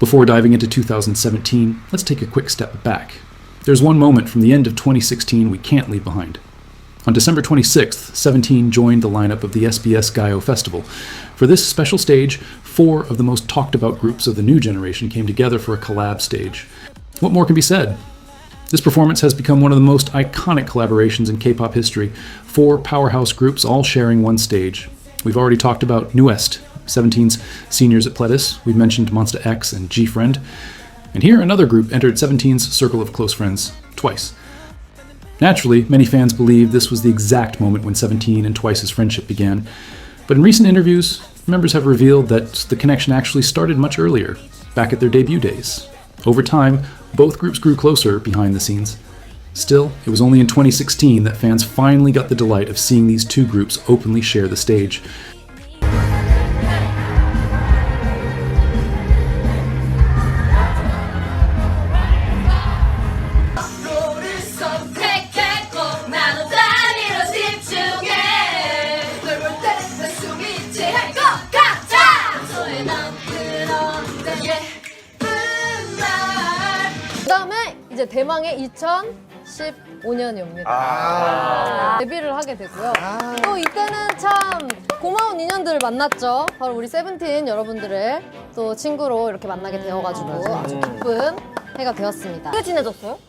Before diving into 2017, let's take a quick step back. There's one moment from the end of 2016 we can't leave behind. On December 26th, 17 joined the lineup of the SBS Gaio Festival. For this special stage, 4 of the most talked about groups of the new generation came together for a collab stage. What more can be said? This performance has become one of the most iconic collaborations in K-pop history. 4 powerhouse groups all sharing one stage. We've already talked about Nu'est, 17's seniors at Pledis. We've mentioned Monsta X and G-Friend. And here another group entered 17's circle of close friends, Twice. Naturally, many fans believe this was the exact moment when 17 and Twice's friendship began. But in recent interviews, members have revealed that the connection actually started much earlier, back at their debut days. Over time, both groups grew closer behind the scenes. Still, it was only in 2016 that fans finally got the delight of seeing these two groups openly share the stage. 이제 대망의 2015년이 옵니다. 데뷔를 하게 되고요. 또 이때는 참 고마운 인연들을 만났죠. 바로 우리 세븐틴 여러분들의 또 친구로 이렇게 만나게 되어가지고 아주 기쁜 해가 되었습니다. 어떻게 지내졌어요?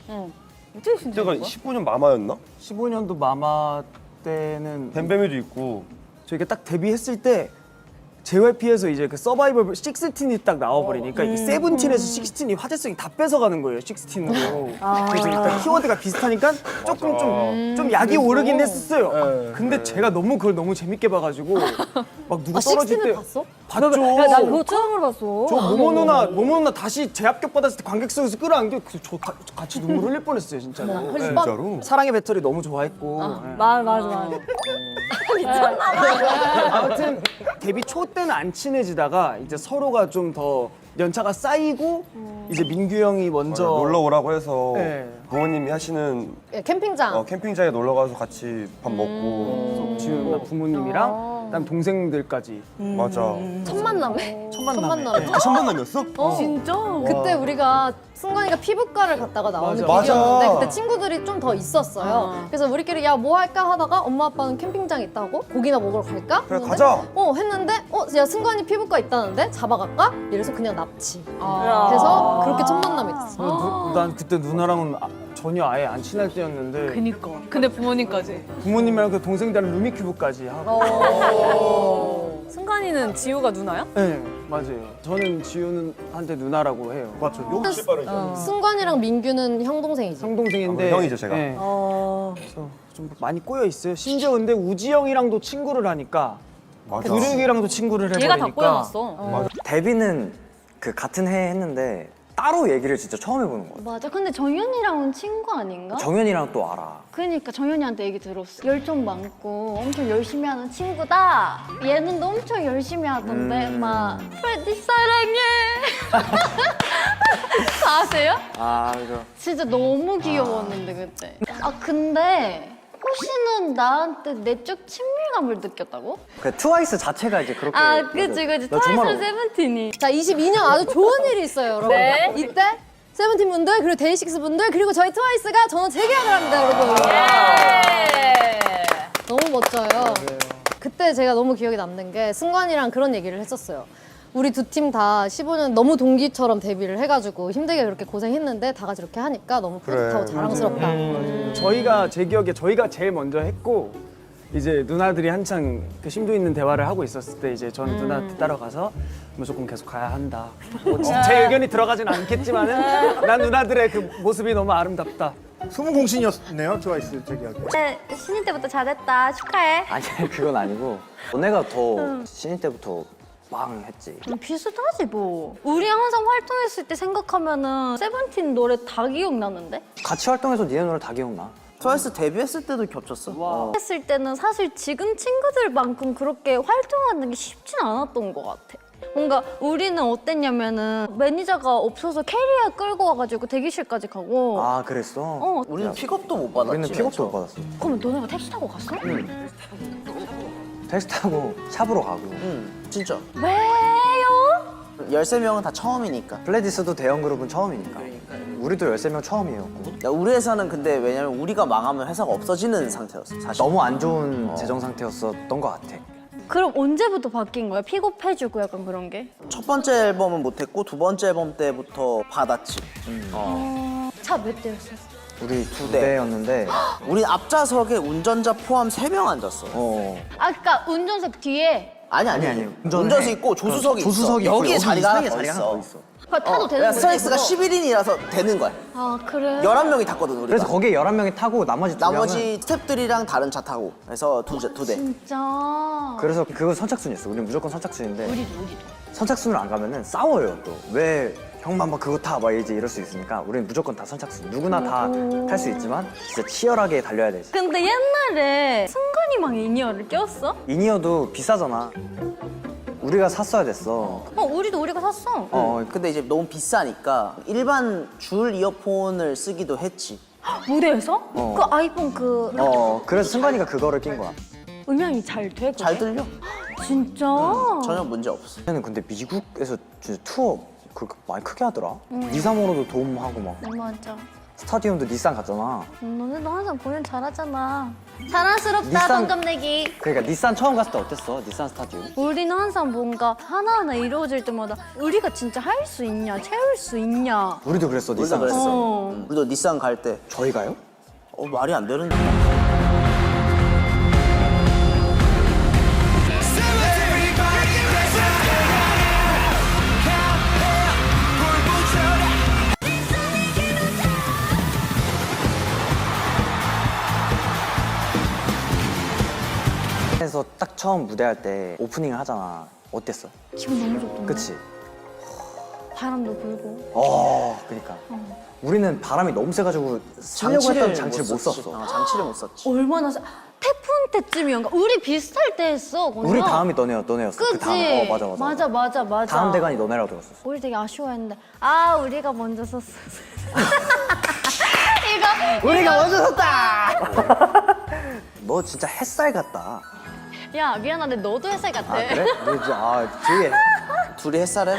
어떻게 제가 지내졌어요? 15년 마마였나? 15년도 마마 때는 뱀뱀이도 있고 저희가 딱 데뷔했을 때 JYP에서 이제 그 서바이벌 16이 딱 나와버리니까 이 세븐틴에서 16이 화제성이 다 뺏어가는 거예요, 16으로. 그래서 일단 키워드가 비슷하니까 조금 좀 약이 오르긴 했었어요. 근데 제가 너무 그걸 너무 재밌게 봐가지고 막 누가 떨어질 16을 때 봤어? 봤죠. 나 그거 처음으로 봤어. 저 모모 누나 다시 재합격 받았을 때 관객석에서 끌어안겨 저 같이 눈물 흘릴 뻔했어요, 진짜로. 진짜로? 사랑의 배터리 너무 좋아했고. 맞아. 아무튼 데뷔 초 때는 안 친해지다가 이제 서로가 좀 더 연차가 쌓이고 이제 민규 형이 먼저 놀러 오라고 해서 네. 부모님이 하시는 캠핑장. 캠핑장에 놀러 가서 같이 밥 먹고 지금 나 부모님이랑 그다음 동생들까지 맞아. 첫 만남에? 첫 만남에. 첫 만남이었어? 진짜? 그때 우리가 승관이가 피부과를 갔다가 나오는 맞아. 길이었는데 맞아. 그때 친구들이 좀 더 있었어요. 그래서 우리끼리 야 뭐 할까 하다가 엄마 아빠는 캠핑장 있다고? 고기나 먹으러 갈까? 그래, 했는데 가자. 했는데 야 승관이 피부과 있다는데 잡아갈까? 이래서 그냥 납치. 그래서 그렇게 첫 만남이 됐어. 난 그때 누나랑은 전혀 아예 안 친할 때였는데 그니까. 근데 부모님까지. 부모님이랑 그 동생들은 루미큐브까지 하고. 승관이는 지우가 누나야? 네 맞아요. 저는 지우는한테 누나라고 해요. 맞죠. 욕실 빠르죠. 승관이랑 민규는 형 동생이지. 성동생인데 형이죠, 제가. 네. 그래서 좀 많이 꼬여 있어요. 심지어 근데 우지 형이랑도 친구를 하니까 맞아. 규륙이랑도 친구를 해버리니까 얘가 다 꼬여놨어. 데뷔는 그 같은 해에 했는데 따로 얘기를 진짜 처음 해보는 것 같아. 맞아. 근데 정현이랑은 친구 아닌가? 정현이랑 또 알아. 그러니까 정현이한테 얘기 들었어. 열정 많고 엄청 열심히 하는 친구다. 얘는 엄청 열심히 하던데 막 프레디 사랑해. 다 아세요? 아, 그죠. 진짜 너무 귀여웠는데 그때. 아 근데 호시는 나한테 내적 친밀감을 느꼈다고? 그 트와이스 자체가 이제 그렇게. 아 그치. 나 정말 트와이스 세븐틴이. 자, 22년 아주 좋은 일이 있어요, 여러분. 네. 이때 세븐틴 분들 그리고 데이식스 분들 그리고 저희 트와이스가 전원 재계약을 합니다, 여러분. 너무 멋져요. 그때 제가 너무 기억에 남는 게 승관이랑 그런 얘기를 했었어요. 우리 두 팀 다 15년 너무 동기처럼 데뷔를 해가지고 힘들게 그렇게 고생했는데 다 같이 이렇게 하니까 너무 뿌듯하고 자랑스럽다. 저희가 제 기억에 저희가 제일 먼저 했고 이제 누나들이 한창 그 심도 있는 대화를 하고 있었을 때 이제 전 누나한테 따라가서 무조건 계속 가야 한다. 제 의견이 들어가진 않겠지만은 난 누나들의 그 모습이 너무 아름답다. 소문 공신이었네요, 트와이스 제 기억에. 네, 신인 때부터 잘했다. 축하해. 아니, 그건 아니고. 너네가 더 신인 때부터 빵 했지. 비슷하지 뭐. 우리 항상 활동했을 때 생각하면은 세븐틴 노래 다 기억나는데? 같이 활동해서 니네 노래 다 기억나. 트와이스 데뷔했을 때도 겹쳤어? 했을 때는 사실 지금 친구들만큼 그렇게 활동하는 게 쉽진 않았던 것 같아. 뭔가 우리는 어땠냐면은 매니저가 없어서 캐리어 끌고 와가지고 대기실까지 가고. 아, 그랬어? 우리는 픽업도 못 받았지. 우리는 픽업도 못 받았어. 그러면 너네가 택시 타고 갔어? 택시 타고 샵으로 가고. 진짜. 왜요? 13명은 다 처음이니까. 플레디스도 대형 그룹은 처음이니까. 우리도 13명 처음이었고. 야, 우리 회사는 근데 왜냐면 우리가 망하면 회사가 없어지는 상태였어. 사실. 너무 안 좋은 재정 상태였었던 것 같아. 그럼 언제부터 바뀐 거야? 픽업해주고 약간 그런 게? 첫 번째 앨범은 못했고 두 번째 앨범 때부터 받았지. 차 몇 대였어? 우리 2대였는데 우리 앞좌석에 운전자 포함 3명 앉았어. 아, 그니까 운전석 뒤에 아니. 운전해. 운전석 있고 조수석이 조수석이 있어. 있고 여기에 여기 자리가 하나 사이에 더 자리가 있어. 하나 더 있어. 타도 되는 거지? 스트라이크가 11인이라서 되는 거야. 아, 그래? 11명이 탔거든 우리가. 그래서 거기에 11명이 타고 나머지 2명은 나머지 스태프들이랑 다른 차 타고 해서 두 대. 진짜. 그래서 그거 선착순이었어. 우리는 무조건 선착순인데 우리도. 선착순을 안 가면은 싸워요 또. 왜 형만 막 그거 타 막 이제 이럴 수 있으니까 우리는 무조건 다 선착순. 누구나 다 탈 수 있지만 진짜 치열하게 달려야 되지. 근데 옛날에 승관이mang 인이어를 꼈어? 인이어도 비싸잖아. 우리가 샀어야 됐어. 우리가 샀어. 근데 이제 너무 비싸니까 일반 줄 이어폰을 쓰기도 했지. 무대에서? 그 아이폰 그래서 승관이가 그거를 낀 거야. 음향이 잘 돼? 그게? 잘 들려. 진짜? 전혀 문제 없어. 걔는 근데 미국에서 진짜 투어 그렇게 많이 크게 하더라. 니사모로도 도움하고 막 맞아. 스타디움도 니산 갔잖아. 너네도 항상 공연 잘하잖아. 자랑스럽다, 니산- 동갑내기. 그러니까 니산 처음 갔을 때 어땠어? 니산 스타디움? 우리는 항상 뭔가 하나하나 이루어질 때마다 우리가 진짜 할 수 있냐, 채울 수 있냐. 우리도 그랬어. 우리도 니산 그랬어. 갔어. 우리도 닛산 갈 때 저희 가요? 말이 안 되는데. 그래서 딱 처음 무대할 때 오프닝을 하잖아. 어땠어? 기분 너무 좋던데. 그치? 바람도 불고. 그니까. 우리는 바람이 너무 세가지고 쓰려고 했던 장치를 못 썼지. 썼어. 장치를 못 썼지. 얼마나 태풍 때쯤이었가? 우리 비슷할 때 했어. 공연. 우리 다음이 너네였어. 그치? 그 다음. 맞아. 다음 대관이 너네라고 들었었어. 우리 되게 아쉬워했는데 우리가 먼저 썼어. 우리가 먼저 섰다! 너 진짜 햇살 같다. 야, 미안한데 너도 햇살 같아. 아, 그래? 너 진짜, 뒤에. 둘이 햇살해.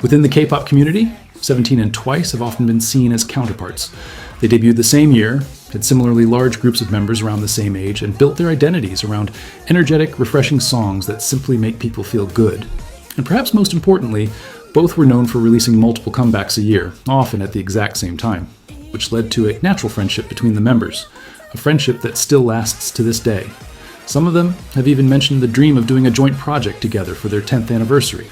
Within the K-pop community, Seventeen and Twice have often been seen as counterparts. They debuted the same year, had similarly large groups of members around the same age, and built their identities around energetic, refreshing songs that simply make people feel good. And perhaps most importantly, both were known for releasing multiple comebacks a year, often at the exact same time, which led to a natural friendship between the members, a friendship that still lasts to this day. Some of them have even mentioned the dream of doing a joint project together for their 10th anniversary.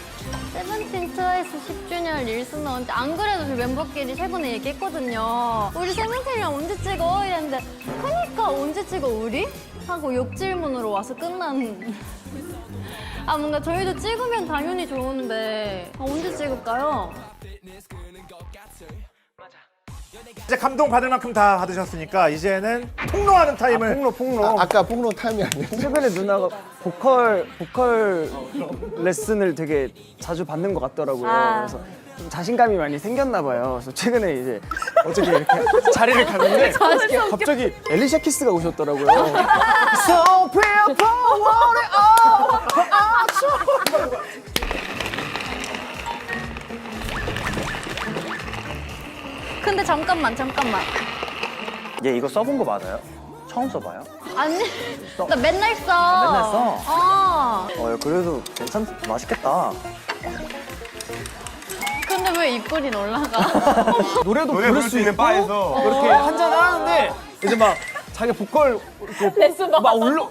세븐틴 트와이스 10주년 릴스는 언제 안 그래도 저희 멤버끼리 최근에 얘기했거든요. 우리 세븐틴이랑 언제 찍어? 이랬는데 그니까 언제 찍어 우리? 하고 욕질문으로 와서 끝난. 뭔가 저희도 찍으면 당연히 좋은데 언제 찍을까요? 이제 감동 받을 만큼 다 받으셨으니까 이제는 폭로하는 타임을. 폭로. 아까 폭로 타임이 아니야. 최근에 누나가 보컬 레슨을 되게 자주 받는 것 같더라고요. 그래서 좀 자신감이 많이 생겼나 봐요. 그래서 최근에 이제 어저께 이렇게 자리를 갔는데 갑자기 엘리샤 키스가 오셨더라고요. So beautiful, what it all. 근데 잠깐만. 얘 이거 써본 거 맞아요? 처음 써봐요? 아니, 나 맨날 써. 맨날 써? 어. 그래도 맛있겠다. 근데 왜 입꼬리 올라가? 노래도 부를 수 있는 바에서 그렇게 한잔을 하는데 이제 막 자기 보컬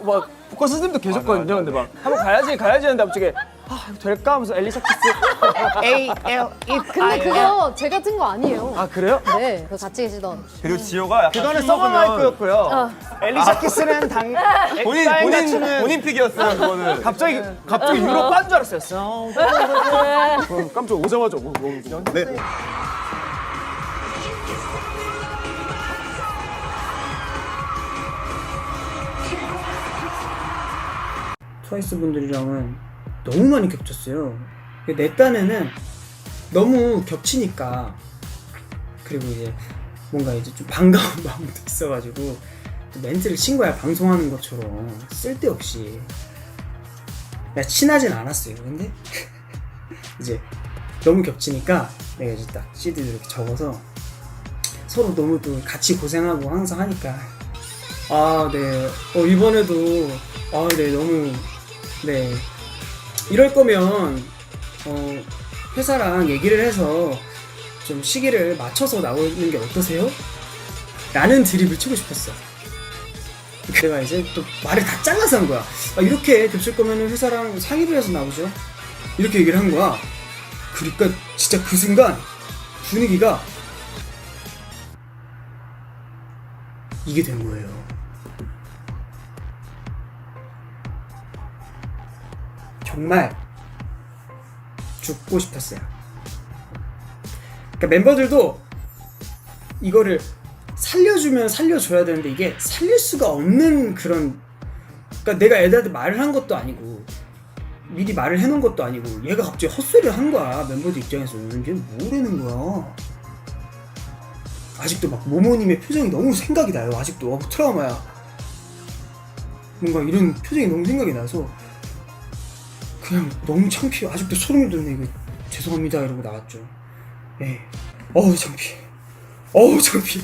막 보컬 선생님도 계셨거든요. 근데 막 한번 가야지 했는데 갑자기 이거 될까 하면서 엘리샤 키스 A-L-E. 근데 그거 제가 든 거 아니에요. 아 그래요? 네, 그 같이 계시던. 그리고 지효가 약간 그거는 술 서버 먹으면 마이크였고요. 엘리샤 키스는 본인 픽이었어요 그거는. 갑자기 유럽 빤줄 알았어요. 깜짝 오자마자 네. 트와이스 분들이랑은 너무 많이 겹쳤어요. 내 딴에는 너무 겹치니까, 그리고 이제 뭔가 이제 좀 반가운 마음도 있어가지고 멘트를 친 거야. 방송하는 것처럼 쓸데없이. 친하진 않았어요. 근데 이제 너무 겹치니까 내가 이제 딱 CD를 이렇게 적어서 서로 너무 또 같이 고생하고 항상 하니까 네. 이번에도 네, 너무 네. 이럴 거면 회사랑 얘기를 해서 좀 시기를 맞춰서 나오는 게 어떠세요? 라는 드립을 치고 싶었어. 내가 이제 또 말을 다 잘라서 한 거야. 이렇게 겹칠 거면 회사랑 상의를 해서 나오죠. 이렇게 얘기를 한 거야. 그러니까 진짜 그 순간 분위기가 이게 된 거예요. 정말 죽고 싶었어요. 그러니까 멤버들도 이거를 살려주면 살려줘야 되는데 이게 살릴 수가 없는 그런, 그러니까 내가 애들한테 말을 한 것도 아니고 미리 말을 해놓은 것도 아니고 얘가 갑자기 헛소리를 한 거야. 멤버들 입장에서는 이게 뭐라는 거야. 아직도 막 모모님의 표정이 너무 생각이 나요. 아직도 트라우마야. 뭔가 이런 표정이 너무 생각이 나서 그냥 너무 창피해. 아직도 소름이 돋네. 이거 죄송합니다 이러고 나왔죠. 예. 창피해. 창피해.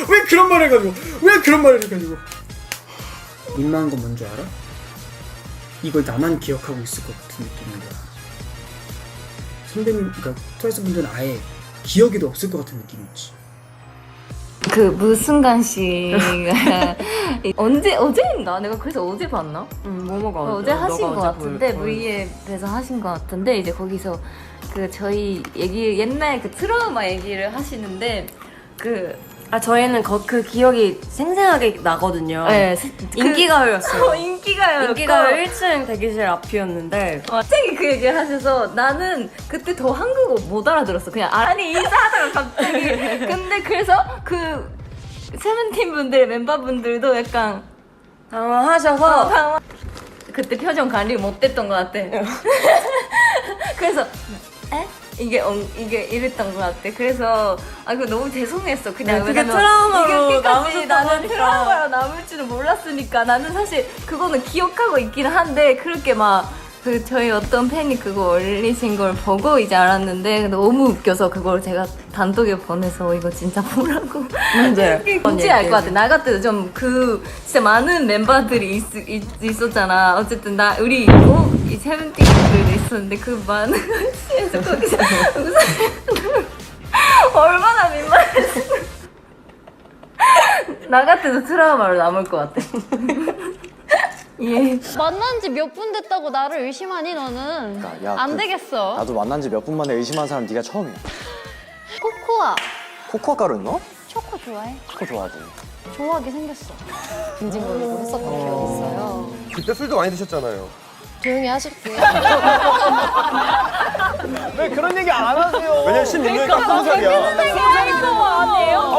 왜 그런 말 해가지고. 민망한 건 뭔지 알아? 이걸 나만 기억하고 있을 것 같은 느낌인 거야. 선배님, 그러니까 트와이스 분들은 아예 기억에도 없을 것 같은 느낌이지. 그 무승관 씨가 어제인가? 내가 그래서 어제 봤나? 뭐뭐가 어제 하신 것 같은데 V앱에서 하신 것 같은데 이제 거기서 그 저희 얘기 옛날 그 트라우마 얘기를 하시는데 저희는 그 기억이 생생하게 나거든요. 네, 인기가요였어요. 인기가요 1층 대기실 앞이었는데 갑자기 그 얘기를 하셔서 나는 그때 더 한국어 못 알아들었어. 그냥 아니 인사하다가 갑자기 근데 그래서 그 세븐틴 분들 멤버분들도 약간 당황하셔서 그때 표정 관리 못했던 것 같아. 그래서 이게 이랬던 것 같아. 그래서 그거 너무 죄송했어. 그냥 그게 왜냐면 트라우마로 이렇게까지 나는 남으셨다고 트라우마로 남을 줄은 몰랐으니까 나는 사실 그거는 기억하고 있긴 한데 그렇게 막 저희 어떤 팬이 그거 올리신 걸 보고 이제 알았는데 너무 웃겨서 그걸 제가 단독에 보내서 이거 진짜 보라고. 맞아요. 뭔지 알 것 같아. 나 같아도 좀 진짜 많은 멤버들이 있었잖아. 어쨌든 우리 있고 이 세븐틴 분들도 있었는데 그 많은 시에서 거기서 얼마나 민망했어. 나 같아도 트라우마로 남을 것 같아. 예. 만난 지 몇 분 됐다고 나를 의심하니 너는? 그러니까, 야, 안 되겠어. 나도 만난 지 몇 분 만에 의심한 사람 네가 처음이야. 코코아 코코아 가루 넣어? 초코 좋아해? 초코 좋아하지. 좋아하게 생겼어. 빈진 걸고 했었던 기억이 있어요. 그때 술도 많이 드셨잖아요. 조용히 하실게요. 왜 그런 얘기 안 하세요? 왜냐면 16년이니까 20살이야.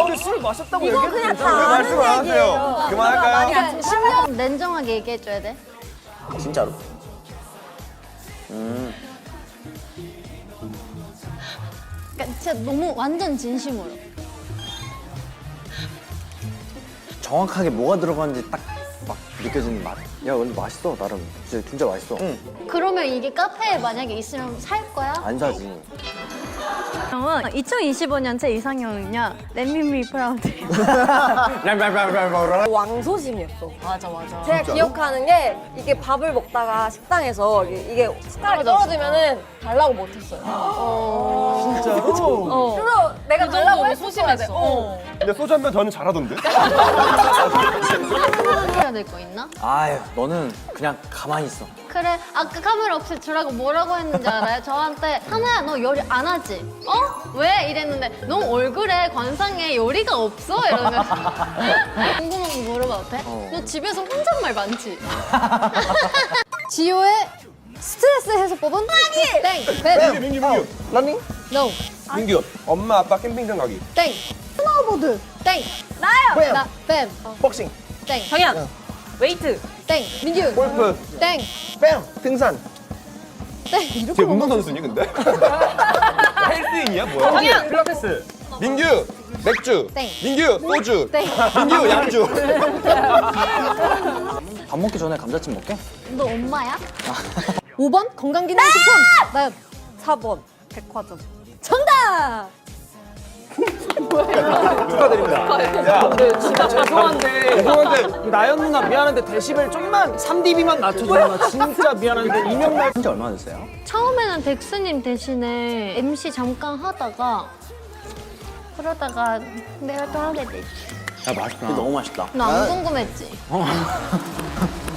우리 술을 마셨다고 얘기해도 왜 말씀 안 하세요? 그만할까요? 10년 냉정하게 얘기해줘야 돼. 진짜로. 그러니까 진짜 너무 완전 진심으로. 정확하게 뭐가 들어가는지 딱 막 느껴지는 맛. 야, 근데 맛있어, 나름. 진짜 맛있어. 그러면 이게 카페에 만약에 있으면 살 거야? 안 사지. 형은 2025년 제 이상형은요. Let me be proud. 왕소심이었어. 맞아. 제가 기억하는 게 이게 밥을 먹다가 식당에서 이게 숟가락이 떨어지면은 달라고 못했어요. 진짜로? 그래서 내가 달라고 했어. 소심했어. 근데 소주 한 병 저는 잘하던데? 해야 될 거 있나? 아유, 너는 그냥 가만히 있어. 그래, 아까 카메라 없이 주라고 뭐라고 했는지 알아요? 저한테 하나야 너 요리 안 하지? 왜? 이랬는데 너 얼굴에 관상에 요리가 없어? 이러면 궁금한 거 물어봐도 돼? 너 집에서 혼잣말 많지? 지효의 스트레스 해소법은? 땡! 뱀! 민규. 러닝? No! 민규. 엄마 아빠 캠핑장 가기. 땡! 스노우보드! 땡! 나요! 나! 뱀! 복싱. 땡! 정현 웨이트 땡! 민규! 골프. 땡! 뺨. 등산. 땡! 이렇게 쟤 운동선수니 근데? 헬스인이야 뭐야? 정현! 필라테스. 민규. 맥주. 땡. 민규 소주. 땡. 민규 양주. 밥 먹기 전에 감자찜 먹게? 너 엄마야? 5번 건강기능식품. 나연. 4번 백화점. 정답. 죄송한데 나연 누나 미안한데 데시벨 좀만 3dB만 낮춰줘. 나 진짜 미안한데 이명날 한지 얼마나 됐어요? 처음에는 덱스님 대신에 MC 잠깐 하다가 그러다가 내가 또 하게 됐지. 야 맛있다. 너무 맛있다. 너 안 궁금했지?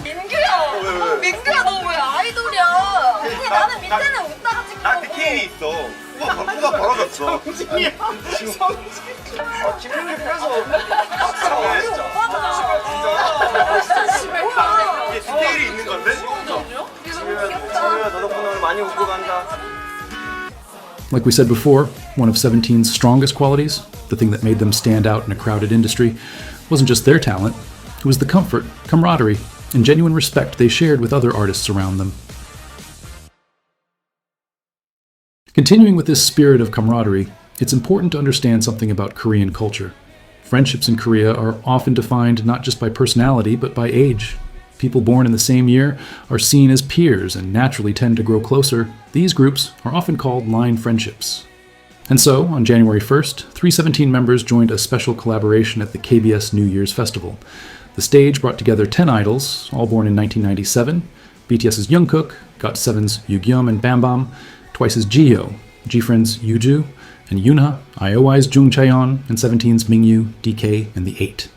민규야 너 왜 아이돌이야? 근데 나는 밑에는 웃다가 찍고 나 디테일이 있어. 뭐가 벌어졌어. 정신이야. 김민규 그래서 이게 디테일이 있는 건데? 너 덕분에 오늘 많이 웃고 간다. Like we said before, one of 17's strongest qualities, the thing that made them stand out in a crowded industry, wasn't just their talent, it was the comfort, camaraderie, and genuine respect they shared with other artists around them. Continuing with this spirit of camaraderie, it's important to understand something about Korean culture. Friendships in Korea are often defined not just by personality, but by age. People born in the same year are seen as peers and naturally tend to grow closer. These groups are often called line friendships. And so, on January 1st, 317 members joined a special collaboration at the KBS New Year's Festival. The stage brought together 10 idols, all born in 1997, BTS's Jungkook, GOT7's Yugyeom and Bam Bam, Twice's Jihyo, G-Friend's Yuju, and Yoonha, IOI's Jung Chaeyeon, and 17's Mingyu, DK, and The Eight.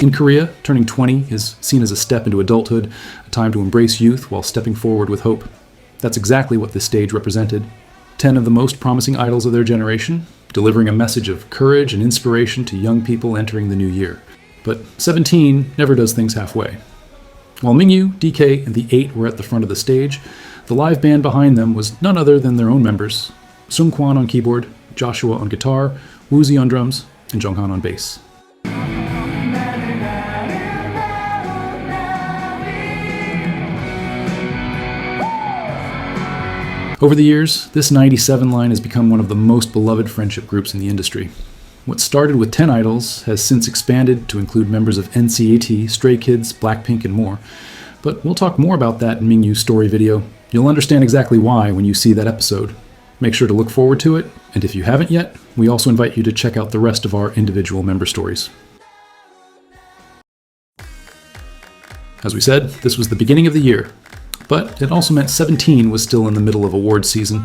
In Korea, turning 20 is seen as a step into adulthood, a time to embrace youth while stepping forward with hope. That's exactly what this stage represented. 10 of the most promising idols of their generation, delivering a message of courage and inspiration to young people entering the new year. But 17 never does things halfway. While Mingyu, DK, and the Eight were at the front of the stage, the live band behind them was none other than their own members, Sungkwan on keyboard, Joshua on guitar, Woozi on drums, and Jonghan on bass. Over the years, this 97 line has become one of the most beloved friendship groups in the industry. What started with 10 idols has since expanded to include members of NCT, Stray Kids, Blackpink, and more. But we'll talk more about that in Mingyu's story video. You'll understand exactly why when you see that episode. Make sure to look forward to it, and if you haven't yet, we also invite you to check out the rest of our individual member stories. As we said, this was the beginning of the year, but it also meant 17 was still in the middle of awards season.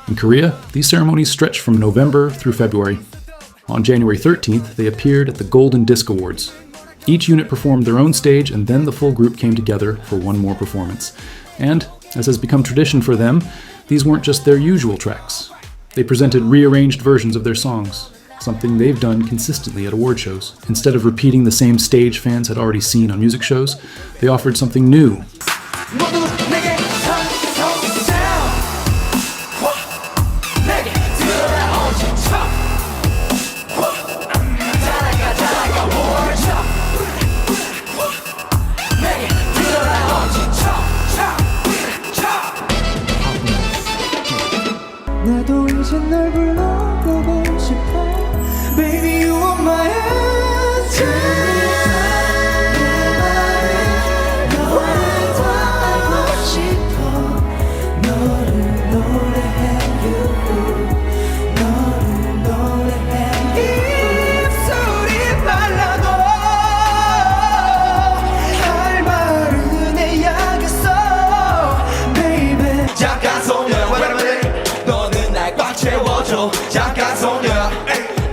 In Korea, these ceremonies stretch from November through February. On January 13th, they appeared at the Golden Disc Awards. Each unit performed their own stage, and then the full group came together for one more performance. And, as has become tradition for them, these weren't just their usual tracks. They presented rearranged versions of their songs, something they've done consistently at award shows. Instead of repeating the same stage fans had already seen on music shows, they offered something new. 나도 이제 널 불러보고 싶어 Baby you are my answer 내 맘에 너를 더 알고 싶어 너를 노래해 you 너를 노래해 입술이 말라도 할 말은 해야겠어 Baby 잠깐 소녀 너는 날 꽉 채워줘 잠깐 소녀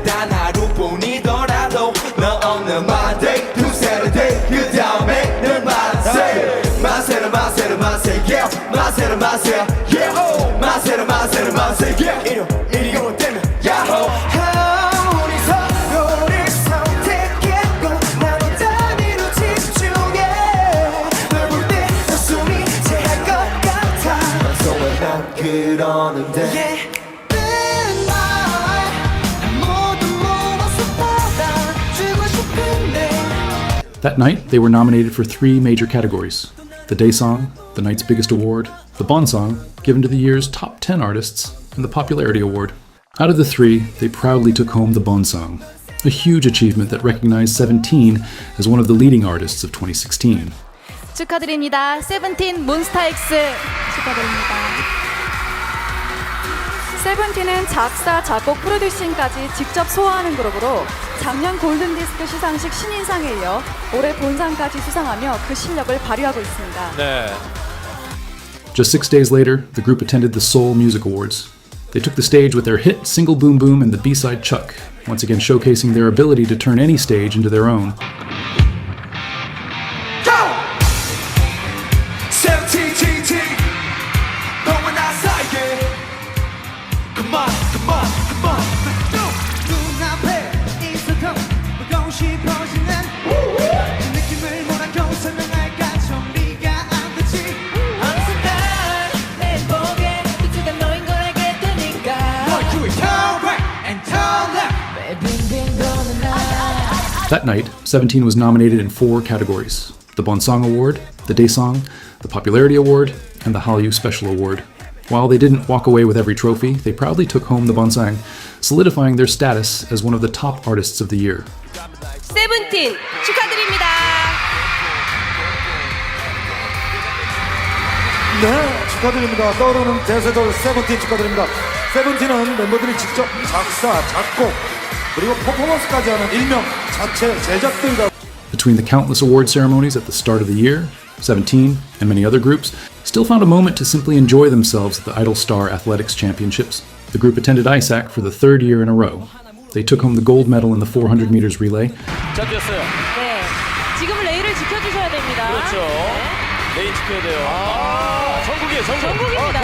단 하루뿐이더라도 너 없는 my day to Saturday 그 다음에 늘 마세 마세라 마세라 마세 yeah 마세라 마세 yeah oh 마세라 마세라 마세 yeah 이리고 되면 야호 우리 서로를 선택했고 나도 단위로 집중해 널 볼 때 숨이 채할 것 같아 So 그러는데 yeah. 모두 That night, they were nominated for 3 major categories: the Day Song, the night's biggest award, the Bon Song, given to the year's top 10 artists, and the Popularity Award. Out of the 3, they proudly took home the Bon Song, a huge achievement that recognized Seventeen as one of the leading artists of 2016. 축하드립니다. 세븐틴 몬스타엑스 축하드립니다. 세븐틴은 작사, 작곡, 프로듀싱까지 직접 소화하는 그룹으로 작년 골든디스크 시상식 신인상에 이어 올해 본상까지 수상하며 그 실력을 발휘하고 있습니다. 네. Just 6 days later, the group attended the Seoul Music Awards. They took the stage with their hit Single Boom Boom and the B-side Chuck, once again showcasing their ability to turn any stage into their own. That night, Seventeen was nominated in 4 categories: the Bon Song Award, the Day Song, the Popularity Award, and the Hallyu Special Award. While they didn't walk away with every trophy, they proudly took home the Bon Song, solidifying their status as one of the top artists of the year. 세븐틴 축하드립니다. 네, 축하드립니다. 떠오르는 대세돌 세븐틴 축하드립니다. 세븐틴은 멤버들이 직접 작사, 작곡, 그리고 퍼포먼스까지 하는 일명 자체 제작들과 Between the countless award ceremonies at the start of the year, Seventeen, and many other groups, still found a moment to simply enjoy themselves at the Idol Star Athletics Championships. The group attended ISAC for the 3rd year in a row. They took home the gold medal in the 400 meters relay. 자, 됐어요. 네, 지금은 레일을 지켜주셔야 됩니다. 그렇죠. 레인 지켜야 돼요. 아, 전국이에요, 전국. 전국입니다.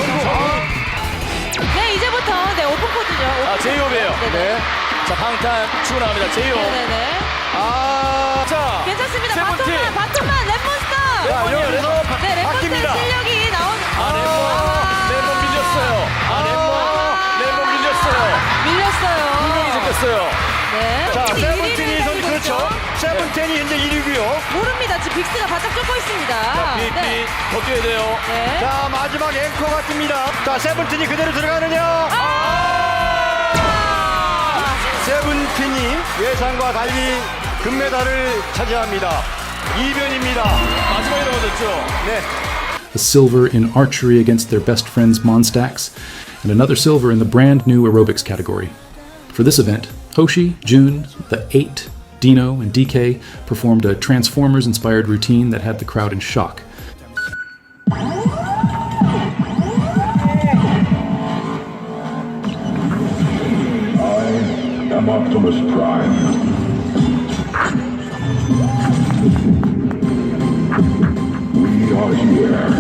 네, 이제부터 오픈 코드죠. 아, 제이홉이에요. 네네. 자, 방탄 치고 나갑니다. 제이홉. 네네네. 아, 자. 괜찮습니다. 세븐틴. 바톤만 랩몬스터. 랩몬스터. 네, 랩몬스터 바뀝니다. 실력이 나온. 랩몬 밀렸어요. 랩몬 밀렸어요. 밀렸어요. 2명이 잡혔어요. 네. 자, 세븐틴이 선수 그렇죠. 세븐틴이 현재 1위고요. 모릅니다. 지금 빅스가 바짝 쫓고 있습니다. 자, 빅, 더 뛰어야 돼요. 네. 자, 마지막 앵커 같습니다. 자, 세븐틴이 그대로 들어가느냐? 세븐틴이 예상과 달리 금메달을 차지합니다. 2변입니다. 마지막에 넘어졌죠. 네. A silver in archery against their best friends Monstax, and another silver in the brand new aerobics category. For this event, Hoshi, June, The 8, Dino, and DK performed a Transformers-inspired routine that had the crowd in shock. I'm Optimus Prime. We are here.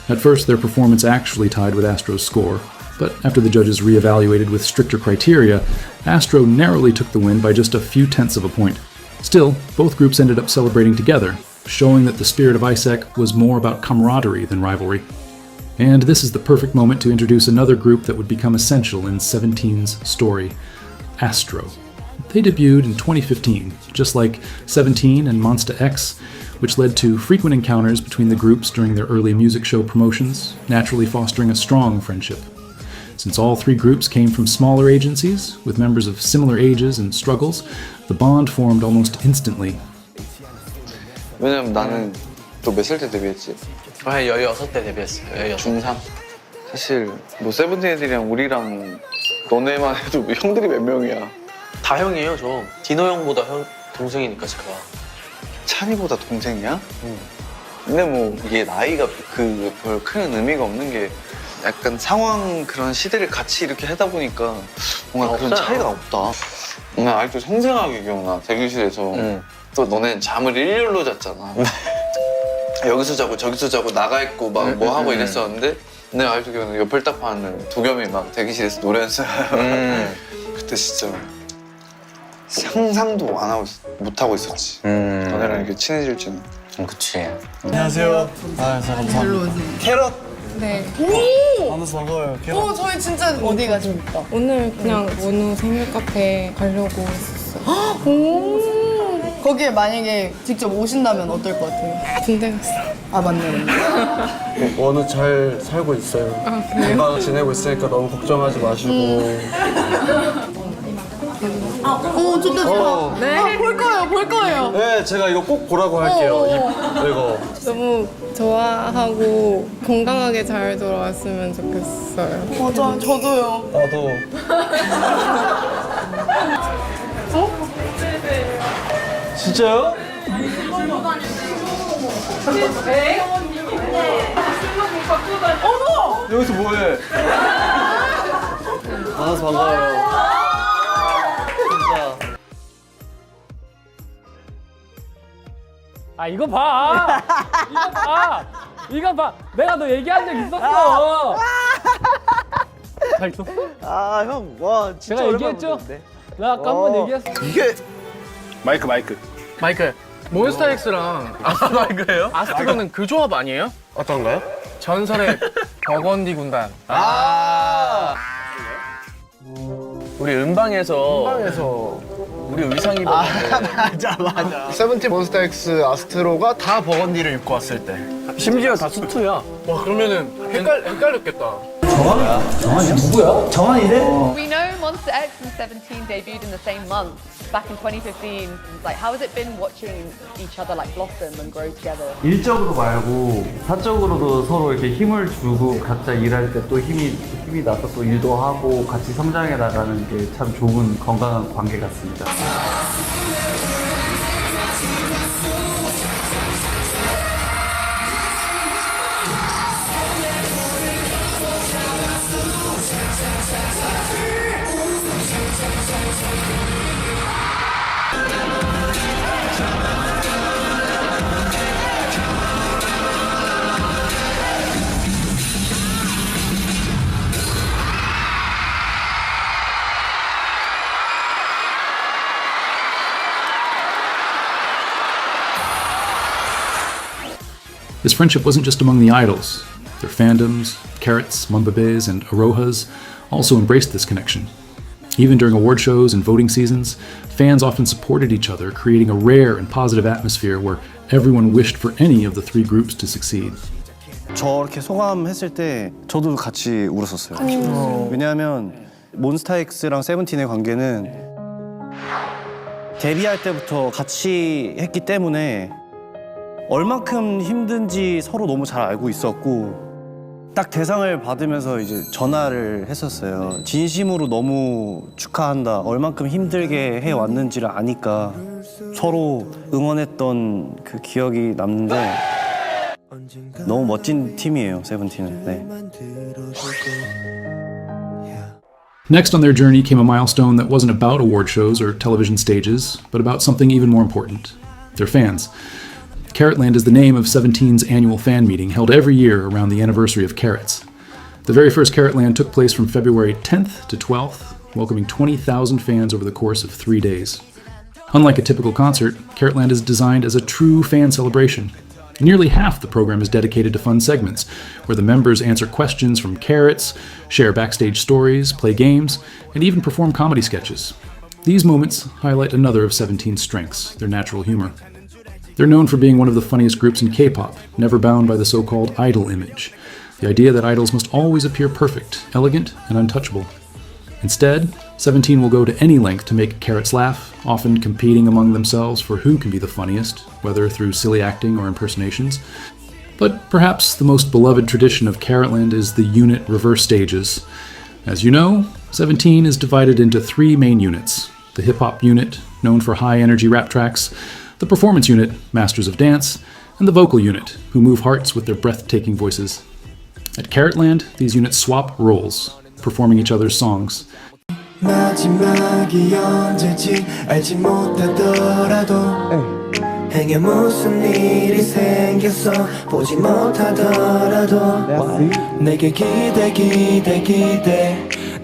At first, their performance actually tied with Astro's score, but after the judges re-evaluated with stricter criteria, Astro narrowly took the win by just a few tenths of a point. Still, both groups ended up celebrating together, showing that the spirit of ISEC was more about camaraderie than rivalry. And this is the perfect moment to introduce another group that would become essential in Seventeen's story, Astro. They debuted in 2015, just like 17 and Monsta X, which led to frequent encounters between the groups during their early music show promotions, naturally fostering a strong friendship. Since all three groups came from smaller agencies, with members of similar ages and struggles, the bond formed almost instantly. 왜냐면 나는 또 몇 살 때 데뷔했지? 한 16때 데뷔했어요. 중3? 사실 뭐 세븐틴 애들이랑 우리랑 너네만 해도 형들이 몇 명이야? 다 형이에요, 저. 디노 형보다 동생이니까 제가. 찬이보다 동생이야? 근데 뭐 이게 나이가 별 큰 의미가 없는 게 약간 상황 그런 시대를 같이 이렇게 하다 보니까 뭔가 그런 없어요. 차이가 없다. 나 아직도 생생하게 기억나. 대기실에서 또 너네는 잠을 일렬로 잤잖아. 여기서 자고 저기서 자고 나가 있고 막 뭐 하고 이랬었는데 내가 아직도 기억나. 옆을 딱 봤는데 도겸이 막 대기실에서 노래 연습. 그때 진짜 상상도 안 하고 못 하고 있었지. 너네랑 이렇게 친해질 줄은. 그치. 안녕하세요. 아, 감사합니다. 캐럿. 네. 만나서 반가워요. 캐럿. 저희 진짜 어디 가십니까? 오늘 그냥 원우 생일 카페 가려고 했었어요. 오. 거기에 만약에 직접 오신다면 어떨 것 같아요? 군대 갔어. 아 맞네. 원우 잘 살고 있어요. 건강 지내고 있으니까 너무 걱정하지 마시고. 좋다. 네. 볼 거예요. 네, 제가 이거 꼭 보라고 할게요. 이거. 너무 좋아하고 건강하게 잘 돌아왔으면 좋겠어요. 맞아, 저도요. 나도. 진짜요? 어머! 여기서 뭐해? 만나서 반가워요. 진짜. 아 이거 봐. 이거 봐. 내가 너 얘기한 적 있었어. 잘 있었어? 아, 형, 와, 진짜 제가 얘기했죠? 나 아까 한 번 얘기했어. 이게 마이크. 몬스타엑스랑 마이크예요? 아스트로는 그 조합 아니에요? 어떤가요? 전설의 버건디 군단. 우리 음방에서 우리 의상 입었는데. 맞아. 세븐틴 몬스타엑스 아스트로가 다 버건디를 입고 왔을 때. 심지어 다 수트야. 와 그러면은 헷갈렸겠다. 정한이 누구야? 정한이래? We know Monsta X and 17 debuted in the same month, back in 2015. Like, how has it been watching each other like blossom and grow together? 일적으로 말고 사적으로도 서로 이렇게 힘을 주고 각자 일할 때 또 힘이 나서 또 일도 하고 같이 성장해 나가는 게 참 좋은 건강한 관계 같습니다. This friendship wasn't just among the idols. Their fandoms, Carrots, Mumbabes, and Arohas also embraced this connection. Even during award shows and voting seasons, fans often supported each other, creating a rare and positive atmosphere where everyone wished for any of the three groups to succeed. 저렇게 소감했을 때 저도 같이 울었었어요. 왜냐하면 몬스타엑스랑 세븐틴의 관계는 데뷔할 때부터 같이 했기 때문에 얼만큼 힘든지 서로 너무 잘 알고 있었고 딱 대상을 받으면서 이제 전화를 했었어요. 진심으로 너무 축하한다. 얼만큼 힘들게 해왔는지를 아니까 서로 응원했던 그 기억이 남는데 너무 멋진 팀이에요, 세븐틴은. 네. Next on their journey came a milestone that wasn't about award shows or television stages, but about something even more important: their fans. Carrotland is the name of 17's annual fan meeting held every year around the anniversary of Carrots. The very first Carrotland took place from February 10th to 12th, welcoming 20,000 fans over the course of 3 days. Unlike a typical concert, Carrotland is designed as a true fan celebration. Nearly half the program is dedicated to fun segments, where the members answer questions from Carrots, share backstage stories, play games, and even perform comedy sketches. These moments highlight another of 17's strengths, their natural humor. They're known for being one of the funniest groups in K-pop, never bound by the so-called idol image, the idea that idols must always appear perfect, elegant, and untouchable. Instead, 17 will go to any length to make Carrots laugh, often competing among themselves for who can be the funniest, whether through silly acting or impersonations. But perhaps the most beloved tradition of Carrotland is the unit reverse stages. As you know, 17 is divided into 3 main units: the hip-hop unit, known for high-energy rap tracks, the performance unit, Masters of Dance, and the vocal unit, who move hearts with their breathtaking voices. At Carrotland, these units swap roles, performing each other's songs. 마지막이 언제지 알지 못하더라도 행여 무슨 일이 생겼어 보지 못하더라도 내게 기대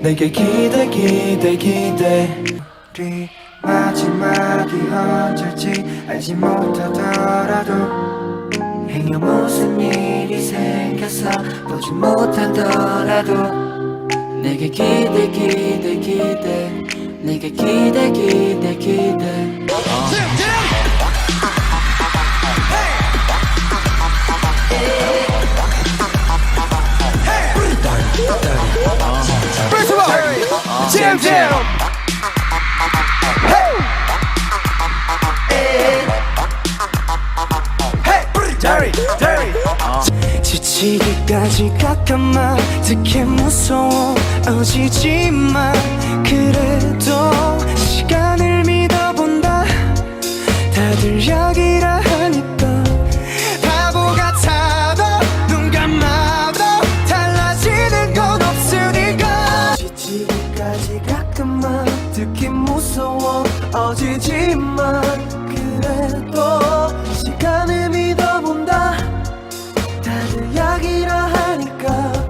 내게 기대 우리 마지막이 언제지 알지 못하더라도 행여 무슨 일이 생겼어 보지 못하더라도 내게 기대 내게 기대 First of all, jam jam. Hey, dirty. 지치기까지 가까마 특히 무서워지지만 그래도 시간을 믿어본다 다들 여기라 하니까 바보 같아도 눈 감아도 달라지는 건 없으니까 지치기까지 가까마 특히 무서워지지만 그래도 시간을 믿어본다 다들 여기라 하니까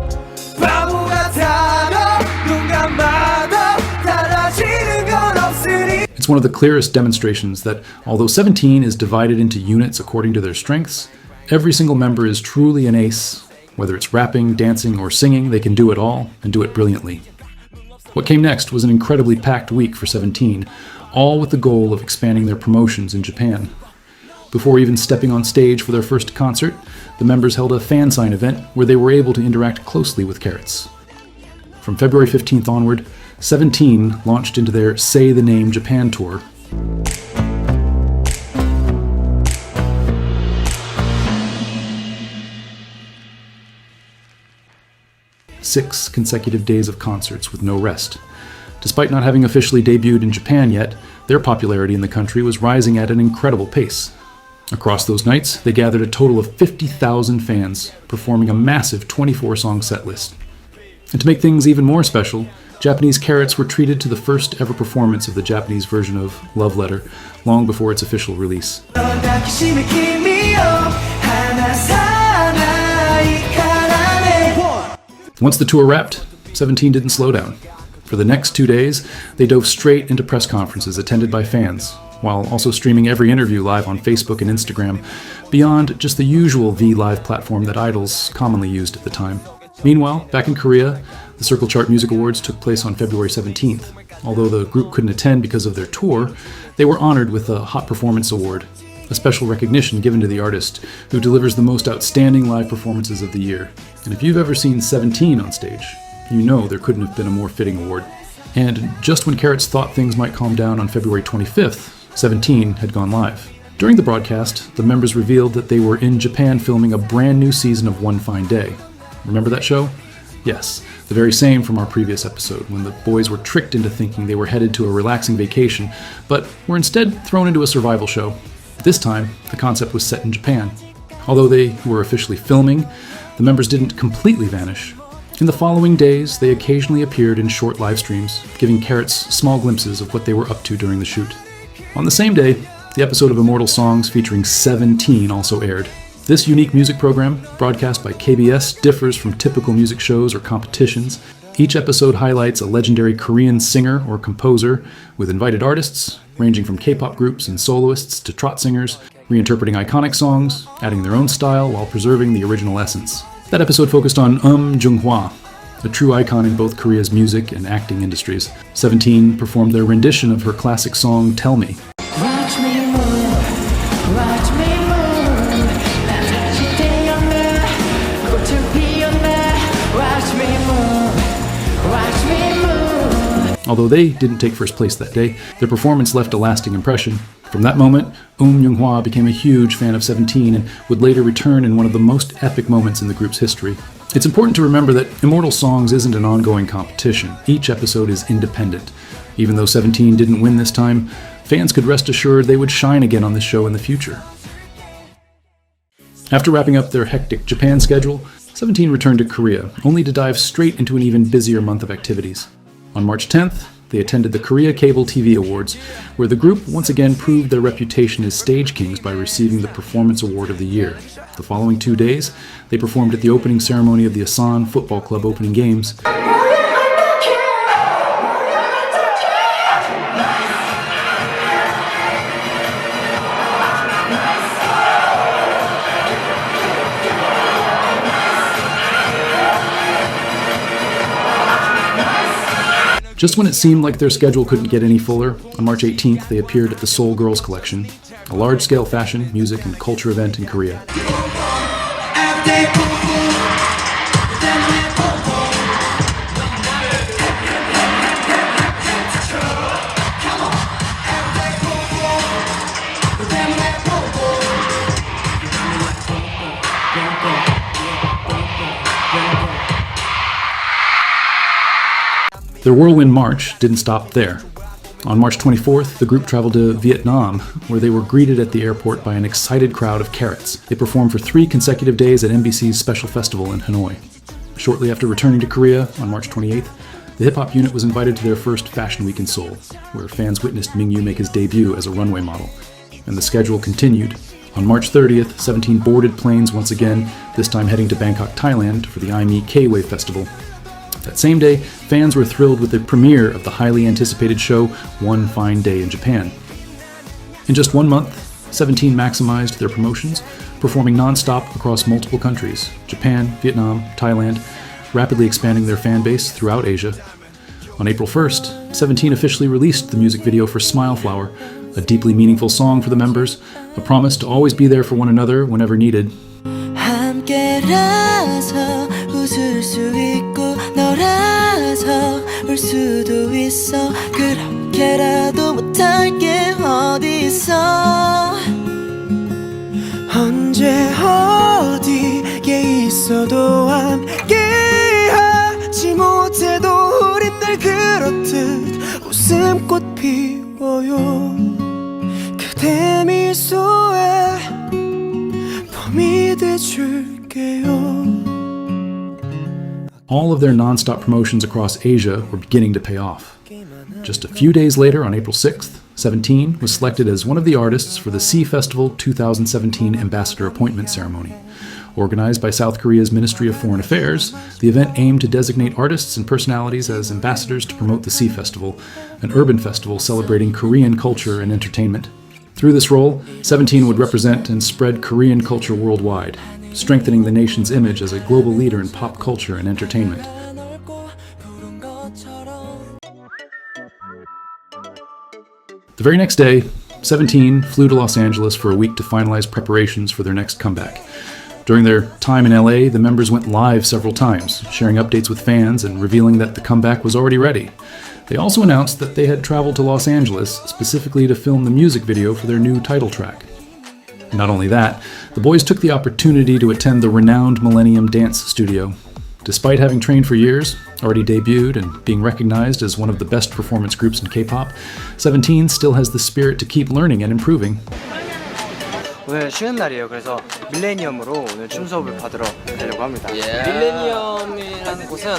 바보 같아도 눈 감아도 달라지는 건 없으니. It's one of the clearest demonstrations that although 17 is divided into units according to their strengths, every single member is truly an ace. Whether it's rapping, dancing, or singing, they can do it all, and do it brilliantly. What came next was an incredibly packed week for 17, all with the goal of expanding their promotions in Japan. Before even stepping on stage for their first concert, the members held a fan sign event where they were able to interact closely with Carrots. From February 15th onward, 17 launched into their Say the Name Japan tour. Six consecutive days of concerts with no rest. Despite not having officially debuted in Japan yet, their popularity in the country was rising at an incredible pace. Across those nights, they gathered a total of 50,000 fans, performing a massive 24-song set list. And to make things even more special, Japanese Carrots were treated to the first ever performance of the Japanese version of Love Letter, long before its official release. Once the tour wrapped, 17 didn't slow down. For the next 2 days, they dove straight into press conferences attended by fans, while also streaming every interview live on Facebook and Instagram, beyond just the usual V Live platform that idols commonly used at the time. Meanwhile, back in Korea, the Circle Chart Music Awards took place on February 17th. Although the group couldn't attend because of their tour, they were honored with a Hot Performance Award, a special recognition given to the artist who delivers the most outstanding live performances of the year. And if you've ever seen 17 on stage, you know there couldn't have been a more fitting award. And just when Carrots thought things might calm down on February 25th, 17 had gone live. During the broadcast, the members revealed that they were in Japan filming a brand new season of One Fine Day. Remember that show? Yes, the very same from our previous episode, when the boys were tricked into thinking they were headed to a relaxing vacation, but were instead thrown into a survival show. This time, the concept was set in Japan. Although they were officially filming, the members didn't completely vanish. In the following days, they occasionally appeared in short live streams, giving Carrots small glimpses of what they were up to during the shoot. On the same day, the episode of Immortal Songs featuring 17 also aired. This unique music program, broadcast by KBS, differs from typical music shows or competitions. Each episode highlights a legendary Korean singer or composer, with invited artists, ranging from K-pop groups and soloists to trot singers, reinterpreting iconic songs, adding their own style while preserving the original essence. That episode focused on Jung-hwa, a true icon in both Korea's music and acting industries. 17 performed their rendition of her classic song Tell Me. Watch me move, watch me move. 다시 태어나, 꽃을 피웠나. Watch me move, watch me move. Although they didn't take first place that day, their performance left a lasting impression. From that moment, Young-hwa became a huge fan of 17 and would later return in one of the most epic moments in the group's history. It's important to remember that Immortal Songs isn't an ongoing competition. Each episode is independent. Even though 17 didn't win this time, fans could rest assured they would shine again on this show in the future. After wrapping up their hectic Japan schedule, 17 returned to Korea, only to dive straight into an even busier month of activities. On March 10th, they attended the Korea Cable TV Awards, where the group once again proved their reputation as stage kings by receiving the Performance Award of the Year. The following 2 days, they performed at the opening ceremony of the Asan Football Club opening games. Just when it seemed like their schedule couldn't get any fuller, on March 18th they appeared at the Seoul Girls Collection, a large-scale fashion, music, and culture event in Korea. Their whirlwind march didn't stop there. On March 24th, the group traveled to Vietnam, where they were greeted at the airport by an excited crowd of carrots. They performed for 3 consecutive days at MBC's Special Festival in Hanoi. Shortly after returning to Korea on March 28th, the hip-hop unit was invited to their first Fashion Week in Seoul, where fans witnessed Mingyu make his debut as a runway model. And the schedule continued. On March 30th, 17 boarded planes once again, this time heading to Bangkok, Thailand for the IME K-Wave Festival. That same day, fans were thrilled with the premiere of the highly anticipated show One Fine Day in Japan. In just 1 month, 17 maximized their promotions, performing non-stop across multiple countries: Japan, Vietnam, Thailand, rapidly expanding their fan base throughout Asia. On April 1st, 17 officially released the music video for Smile Flower, a deeply meaningful song for the members, a promise to always be there for one another whenever needed. 함께라서 웃을 수 있고 너라서 울 수도 있어 그렇게라도 못할 게 어디 있어 언제 어디에 있어도 함께하지 못해도 우린 늘 그렇듯 웃음꽃 피워요 그대 미소에 봄이 돼줄게요. All of their non-stop promotions across Asia were beginning to pay off. Just a few days later, on April 6th, 17 was selected as one of the artists for the Sea Festival 2017 Ambassador Appointment Ceremony. Organized by South Korea's Ministry of Foreign Affairs, the event aimed to designate artists and personalities as ambassadors to promote the Sea Festival, an urban festival celebrating Korean culture and entertainment. Through this role, 17 would represent and spread Korean culture worldwide, strengthening the nation's image as a global leader in pop culture and entertainment. The very next day, 17 flew to Los Angeles for a week to finalize preparations for their next comeback. During their time in LA, the members went live several times, sharing updates with fans and revealing that the comeback was already ready. They also announced that they had traveled to Los Angeles specifically to film the music video for their new title track. Not only that, the boys took the opportunity to attend the renowned Millennium Dance Studio. Despite having trained for years, already debuted, and being recognized as one of the best performance groups in K-pop, 17 still has the spirit to keep learning and improving. 오늘 쉬는 날이에요. 그래서 밀레니엄으로 오늘 춤 수업을 받으러 가려고 합니다. 밀레니엄이라는 곳은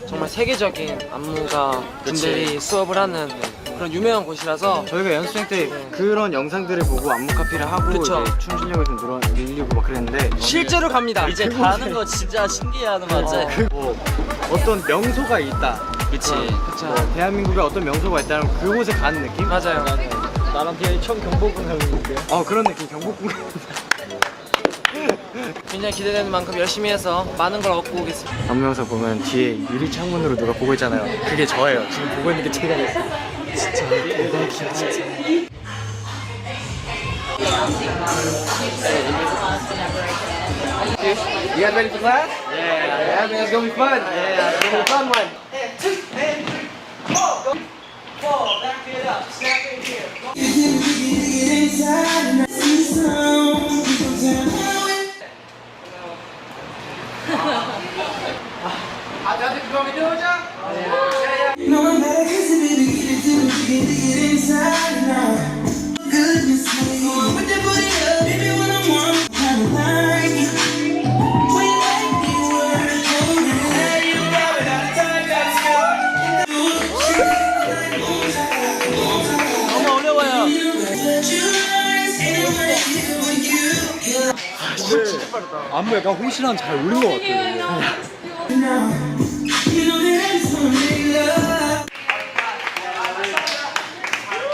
정말 세계적인 안무가 분들이 수업을 하는 그런 유명한 곳이라서 저희가 연습생 때 그런 영상들을 보고 안무 카피를 하고 이제 춤 실력을 좀 늘리고 막 그랬는데 실제로 갑니다. 이제 가는 거 진짜 신기해하는 거 같지? 어떤 명소가 있다. 그치. 뭐 대한민국에 어떤 명소가 있다면 그곳에 가는 느낌? 맞아요. 나랑 뒤에 처음 경복궁 가는데요. 그런 느낌 경복궁. 굉장히 기대되는 만큼 열심히 해서 많은 걸 얻고 오겠습니다. 안무 영상 보면 뒤에 유리 창문으로 누가 보고 있잖아요. 그게 저예요. 지금 보고 있는 게 제가 진짜 대박이야 진짜. You guys ready for class? Yeah, man, it's gonna be fun. Yeah, it's gonna be a fun one. 너무 어려워요. 안무 약간 홍시랑 잘 어울린 것 같아요.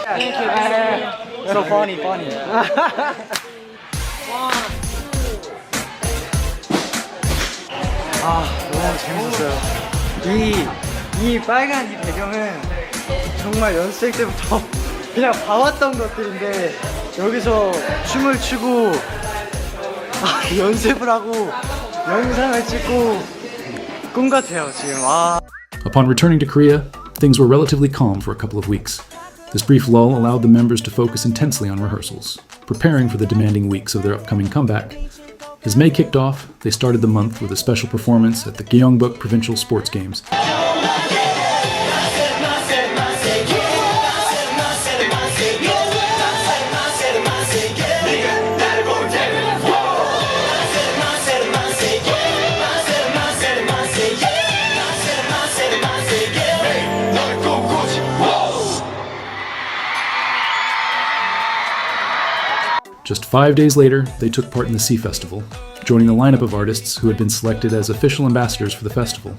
Thank you, man. So funny. 너무 재밌었어요. 이 빨간 이 배경은 정말 연습생 때부터 그냥 봐왔던 것들인데 여기서 춤을 추고 연습을 하고 영상을 찍고 꿈 같아요 지금. Upon returning to Korea, things were relatively calm for a couple of weeks. This brief lull allowed the members to focus intensely on rehearsals, preparing for the demanding weeks of their upcoming comeback. As May kicked off, they started the month with a special performance at the Gyeongbuk Provincial Sports Games. Just 5 days later, they took part in the Sea Festival, joining the lineup of artists who had been selected as official ambassadors for the festival.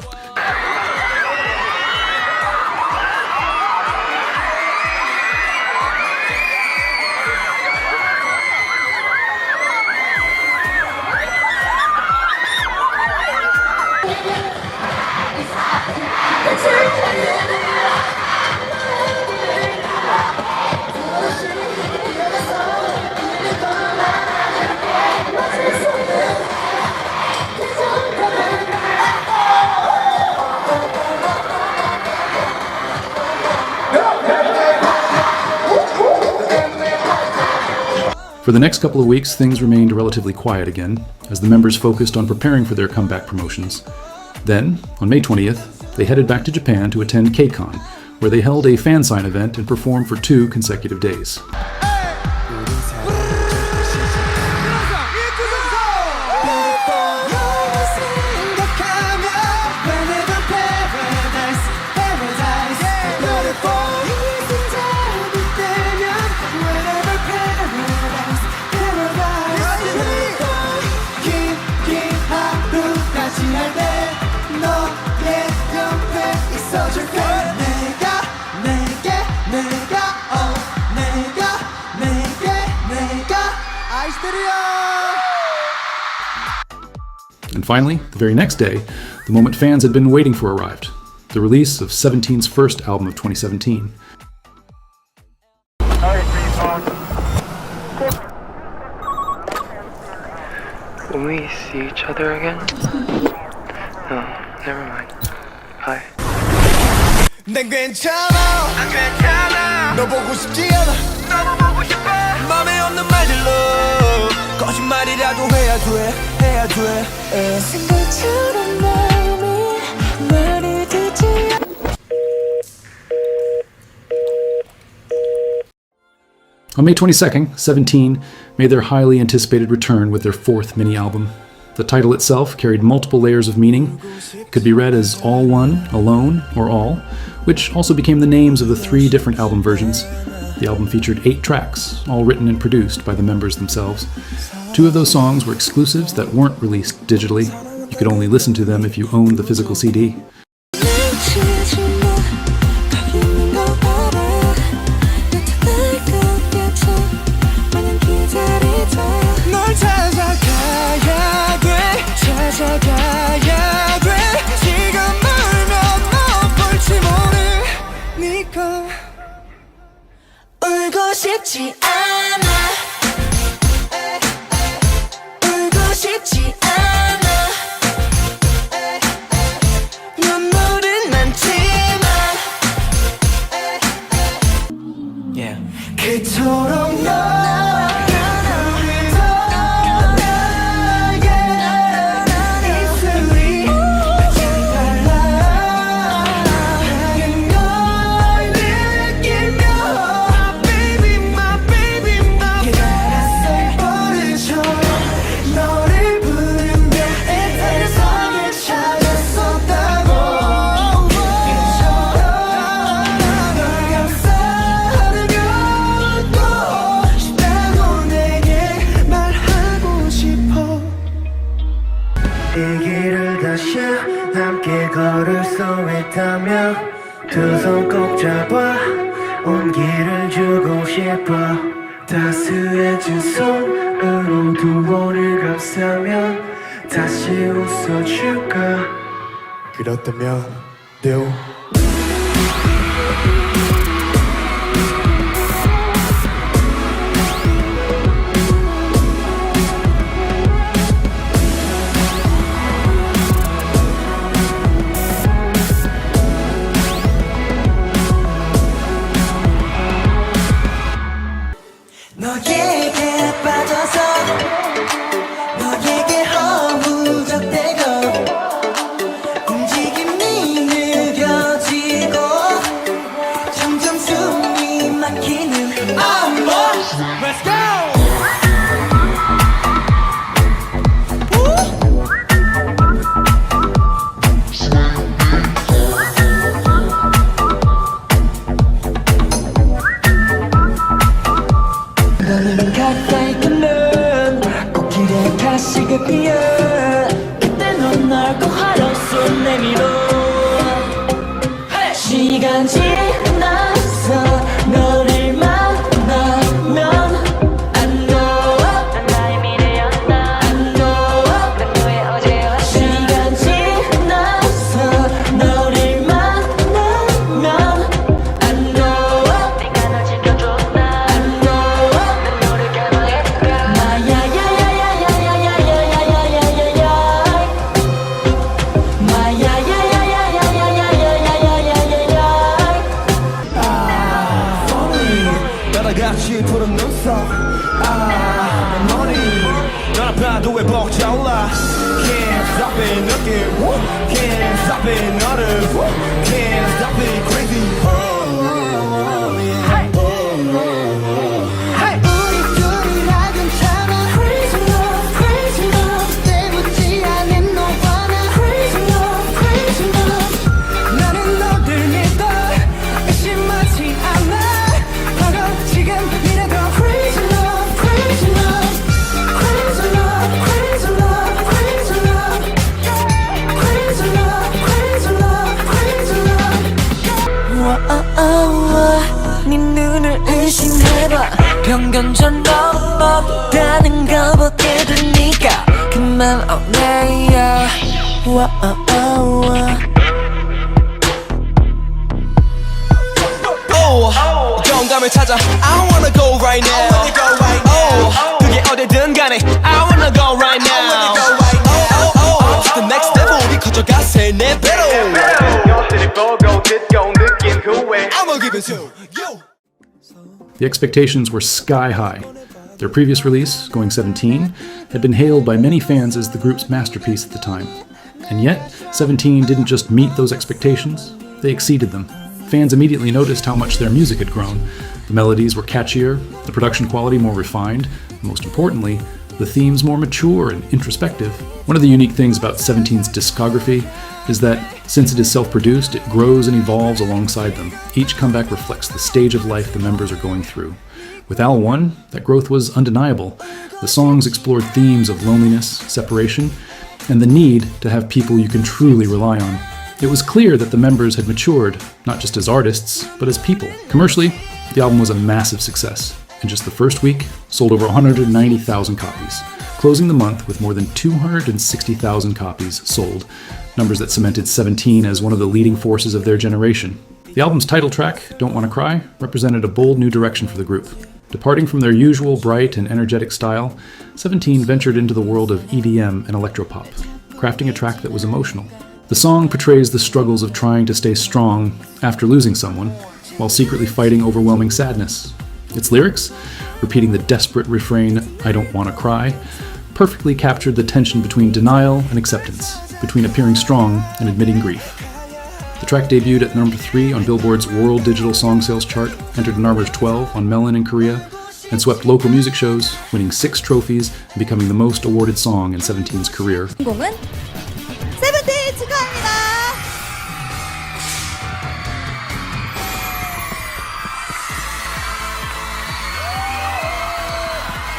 For the next couple of weeks, things remained relatively quiet again, as the members focused on preparing for their comeback promotions. Then, on May 20th, they headed back to Japan to attend KCON, where they held a fan sign event and performed for 2 consecutive days. And finally, the very next day, the moment fans had been waiting for arrived, the release of 17's first album of 2017. Will we see each other again? No, never mind. Bye. 난 괜찮아 너 보고 싶지 않아 너무 보고 싶어 맘에 없는 말들로 거짓말이라도 해야 돼 생각처럼 마음이 말이 되지 On May 22nd, 17 made their highly anticipated return with their 4th mini-album. The title itself carried multiple layers of meaning. It could be read as All One, Alone, or All, which also became the names of the 3 different album versions. The album featured 8 tracks, all written and produced by the members themselves. 2 of those songs were exclusives that weren't released digitally. You could only listen to them if you owned the physical CD. 널 찾아가야 함께 걸을 수 있다면 두 손 꼭 잡아 온기를 주고 싶어 따스해진 손으로 두 번을 감싸면 다시 웃어줄까 그렇다면 do 너에게 빠져서 너에게 허무적대고 움직임이 느려지고 점점 숨이 막히는 Let's go! 너는 가까이 끄는 꽃길에 가시가 피어 그때 넌 날 꼭 하러 손 내밀어 시간 지나서 너를 만나면 안 너와 난 나의 미래였나 안 너와 난 너의 어제와 시간 지나서 너를 만나면 안 너와 내가 널 지켜줬나 안 너와 난 너를 결혼했다 마야야야야야야야야야야야야야야 따라같이 푸른 눈썹 내 머리 너랑 파도에 벅차올라 Can't stop it 느낌 Can't stop it 너를 Can't stop it crazy 우리 둘이라 괜찮아 Crazy love Crazy love 때묻지 않은 너와 나 Crazy love Crazy love 나는 너를 믿어 의심하지 않아 바로 지금 이래도 Crazy love Crazy love Crazy love Crazy love Crazy love Crazy love Crazy love Crazy love 네 눈을 의심해봐 편견전 넘었다는 걸 보게 되니까 그만 오네요 영감을 찾아 I wanna go right now 그게 어디든 간에 I wanna go right now To the next level 우리 커져가 세네 배로 여신을 보고 듣고 느낀 후에 I'ma give it to you The expectations were sky high. Their previous release, Going 17, had been hailed by many fans as the group's masterpiece at the time. And yet, 17 didn't just meet those expectations, they exceeded them. Fans immediately noticed how much their music had grown. The melodies were catchier, the production quality more refined, and most importantly, the themes more mature and introspective. One of the unique things about 17's discography is that, since it is self-produced, it grows and evolves alongside them. Each comeback reflects the stage of life the members are going through. With Al 1, that growth was undeniable. The songs explored themes of loneliness, separation, and the need to have people you can truly rely on. It was clear that the members had matured, not just as artists, but as people. Commercially, the album was a massive success. In just the first week, sold over 190,000 copies, closing the month with more than 260,000 copies sold, numbers that cemented 17 as one of the leading forces of their generation. The album's title track, Don't Wanna Cry, represented a bold new direction for the group. Departing from their usual bright and energetic style, 17 ventured into the world of EDM and electropop, crafting a track that was emotional. The song portrays the struggles of trying to stay strong after losing someone, while secretly fighting overwhelming sadness. Its lyrics, repeating the desperate refrain, I don't wanna cry, perfectly captured the tension between denial and acceptance, between appearing strong and admitting grief. The track debuted at number 3 on Billboard's World Digital Song Sales chart, entered number 12 on Melon in Korea, and swept local music shows, winning 6 trophies and becoming the most awarded song in 17's career. 공은 세븐틴 축하합니다.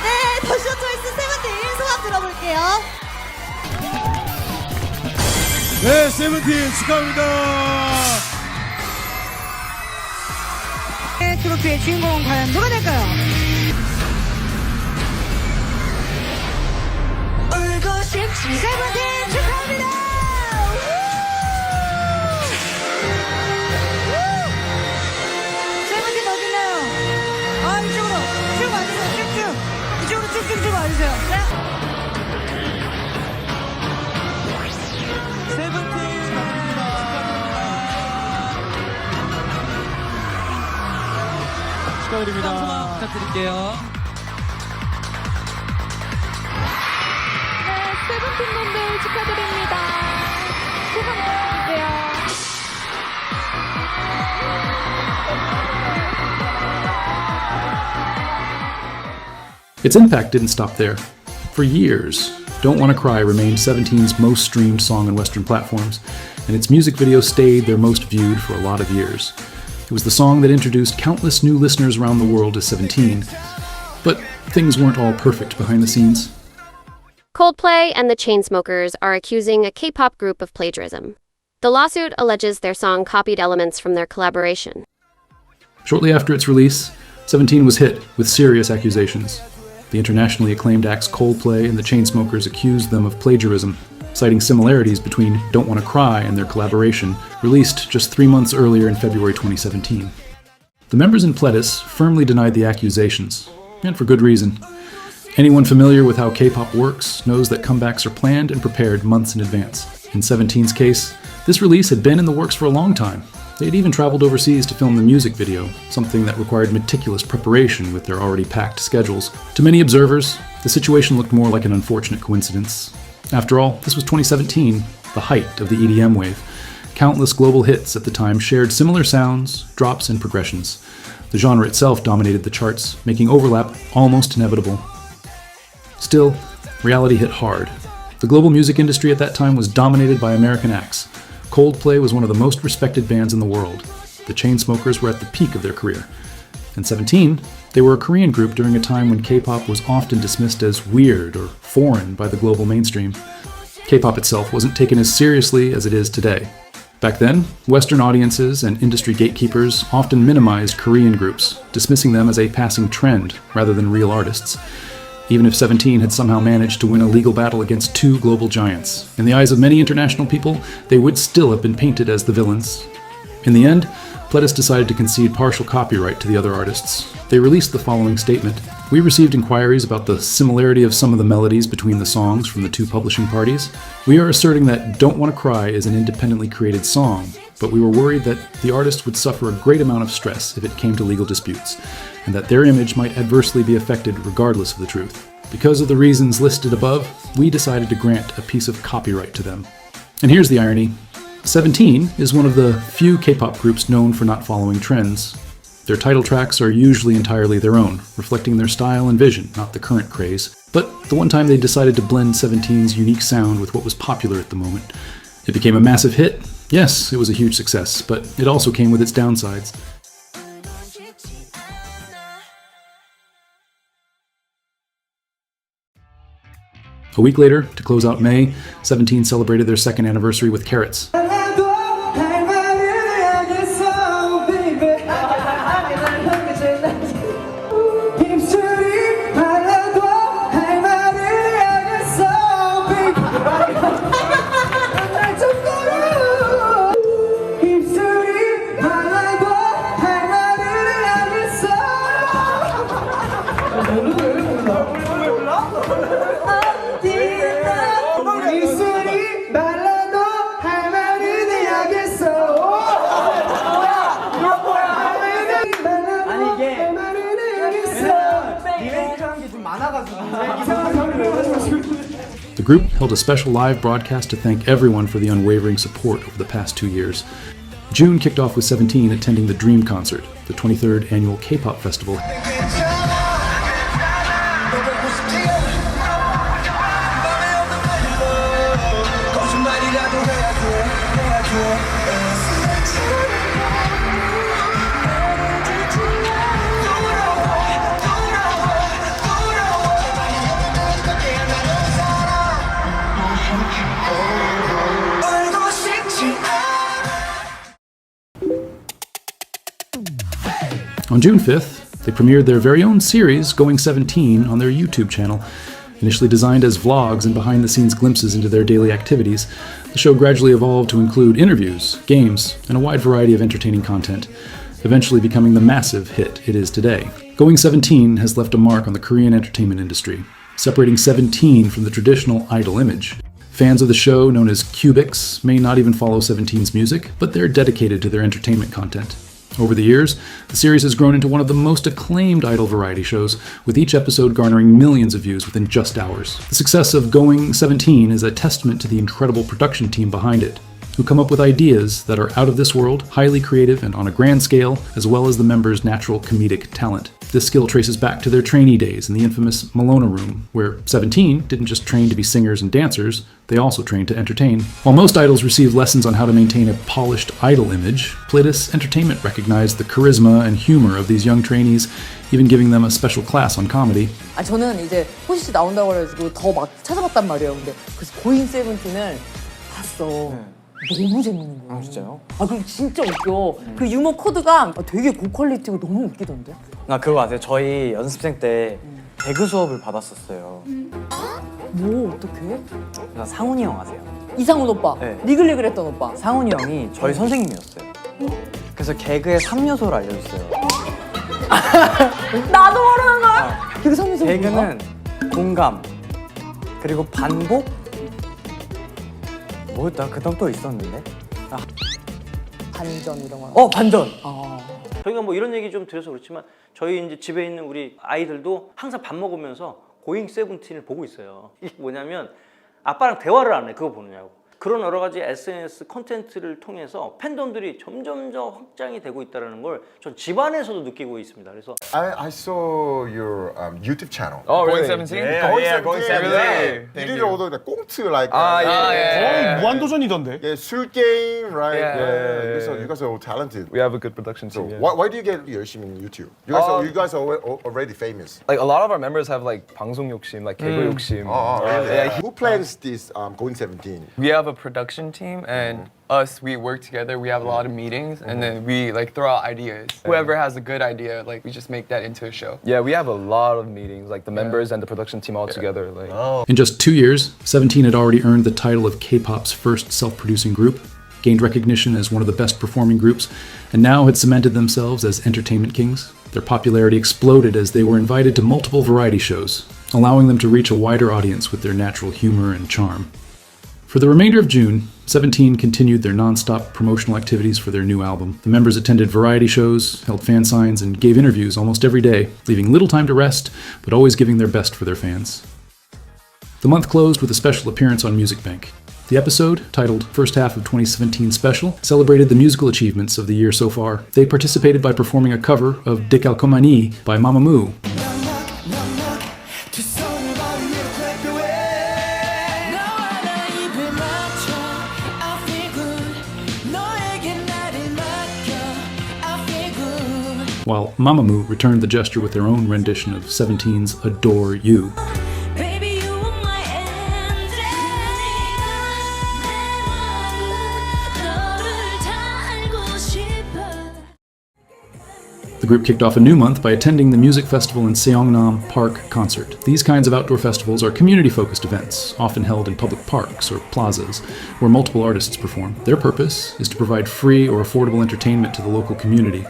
네, 더쇼 초이스 세븐틴 소감 들어볼게요. 네, 세븐틴 축하합니다. 트로피의 주인공은 과연 누가 될까요? 울고 싶지 세븐틴 축하합니다. 세븐틴 어딨나요? 아 이쪽으로 쭉 와주세요. 쭉쭉 이쪽으로 쭉쭉쭉 와주세요. 축하드립니다. 부탁드릴게요. 네, 세븐틴 분들 축하드립니다. 소감 부탁드릴게요. Its impact didn't stop there. For years, Don't Wanna Cry remained 17's most streamed song on Western platforms, and its music video stayed their most viewed for a lot of years. It was the song that introduced countless new listeners around the world to 17. But things weren't all perfect behind the scenes. Coldplay and the Chainsmokers are accusing a K-pop group of plagiarism. The lawsuit alleges their song copied elements from their collaboration. Shortly after its release, 17 was hit with serious accusations. The internationally acclaimed acts Coldplay and the Chainsmokers accused them of plagiarism, citing similarities between Don't Wanna Cry and their collaboration, released just 3 months earlier in February 2017. The members in Pledis firmly denied the accusations, and for good reason. Anyone familiar with how K-pop works knows that comebacks are planned and prepared months in advance. In 17's case, this release had been in the works for a long time. They had even traveled overseas to film the music video, something that required meticulous preparation with their already packed schedules. To many observers, the situation looked more like an unfortunate coincidence. After all, this was 2017, the height of the EDM wave. Countless global hits at the time shared similar sounds, drops, and progressions. The genre itself dominated the charts, making overlap almost inevitable. Still, reality hit hard. The global music industry at that time was dominated by American acts. Coldplay was one of the most respected bands in the world. The Chainsmokers were at the peak of their career. In 17, they were a Korean group during a time when K-pop was often dismissed as weird or foreign by the global mainstream. K-pop itself wasn't taken as seriously as it is today. Back then, Western audiences and industry gatekeepers often minimized Korean groups, dismissing them as a passing trend rather than real artists. Even if 17 had somehow managed to win a legal battle against 2 global giants, in the eyes of many international people, they would still have been painted as the villains. In the end, Pledis decided to concede partial copyright to the other artists. They released the following statement. We received inquiries about the similarity of some of the melodies between the songs from the 2 publishing parties. We are asserting that Don't Wanna Cry is an independently created song, but we were worried that the artist would suffer a great amount of stress if it came to legal disputes, and that their image might adversely be affected regardless of the truth. Because of the reasons listed above, we decided to grant a piece of copyright to them. And here's the irony. 17 is one of the few K-pop groups known for not following trends. Their title tracks are usually entirely their own, reflecting their style and vision, not the current craze. But the one time they decided to blend 17's unique sound with what was popular at the moment. It became a massive hit. Yes, it was a huge success, but it also came with its downsides. A week later, to close out May, 17 celebrated their 2nd anniversary with Carrots. The group held a special live broadcast to thank everyone for the unwavering support over the past 2 years. June kicked off with 17 attending the Dream Concert, the 23rd annual K-pop festival. On June 5th, they premiered their very own series, Going 17, on their YouTube channel. Initially designed as vlogs and behind-the-scenes glimpses into their daily activities, the show gradually evolved to include interviews, games, and a wide variety of entertaining content, eventually becoming the massive hit it is today. Going 17 has left a mark on the Korean entertainment industry, separating 17 from the traditional idol image. Fans of the show, known as Cubics, may not even follow 17's music, but they're dedicated to their entertainment content. Over the years, the series has grown into one of the most acclaimed idol variety shows, with each episode garnering millions of views within just hours. The success of Going 17 is a testament to the incredible production team behind it, who come up with ideas that are out of this world, highly creative, and on a grand scale, as well as the members' natural comedic talent. This skill traces back to their trainee days in the infamous Malona Room, where 17 didn't just train to be singers and dancers, they also trained to entertain. While most idols receive lessons on how to maintain a polished idol image, Pledis Entertainment recognized the charisma and humor of these young trainees, even giving them a special class on comedy. 저는 이제 호시 씨 나온다고 그래가지고 더 막 찾아봤단 말이에요. 근데 그래서 고잉 세븐틴을 봤어. 너무 재밌는 거야. 진짜요? 그리고 진짜 웃겨. 그 유머 코드가 되게 고퀄리티고 너무 웃기던데. 그거 아세요? 저희 연습생 때 개그 수업을 받았었어요. 뭐 어떡해? 상훈이 형 아세요? 이상훈 오빠. 네. 리글리글했던 오빠. 상훈이 형이 저희 선생님이었어요. 그래서 개그의 3요소를 알려줬어요. 나도 모르는 거야. 개그 3요소 개그는 공감, 그리고 반복. 뭐였다? 그다음 또 있었는데. 반전 이런 거. 반전. 저희가 뭐 이런 얘기 좀 드려서 그렇지만 저희 이제 집에 있는 우리 아이들도 항상 밥 먹으면서 고잉 세븐틴을 보고 있어요. 이게 뭐냐면 아빠랑 대화를 안 해. 그거 보느냐고. 그런 여러 가지 SNS 콘텐츠를 통해서 팬덤들이 점점 확장이 되고 있다는 걸 전 집안에서도 느끼고 있습니다. 그래서 I saw your YouTube channel. Oh, really? Going 17? Going 17. You did all the 꽁트 like. yeah. 무한도전이던데. Yeah, 술 게임, right? Yeah. So you guys are all talented. We have a good production team. So yeah. why do you get 열심히 in YouTube? You guys are already famous. Like a lot of our members have like 방송 욕심, like 개그 욕심. Really? Yeah. Who plans this Going 17? We have a production team and us, we work together. We have a lot of meetings and then we like throw out ideas. Whoever has a good idea, like we just make that into a show. Yeah, we have a lot of meetings, like the members and the production team all together. Like. In just 2 years, 17 had already earned the title of K-pop's first self-producing group, gained recognition as one of the best performing groups, and now had cemented themselves as entertainment kings. Their popularity exploded as they were invited to multiple variety shows, allowing them to reach a wider audience with their natural humor and charm. For the remainder of June, 17 continued their non-stop promotional activities for their new album. The members attended variety shows, held fan signs, and gave interviews almost every day, leaving little time to rest, but always giving their best for their fans. The month closed with a special appearance on Music Bank. The episode, titled First Half of 2017 Special, celebrated the musical achievements of the year so far. They participated by performing a cover of Decalcomanie by Mamamoo. While Mamamoo returned the gesture with their own rendition of 17's Adore You. The group kicked off a new month by attending the music festival in Seongnam Park Concert. These kinds of outdoor festivals are community-focused events, often held in public parks or plazas, where multiple artists perform. Their purpose is to provide free or affordable entertainment to the local community.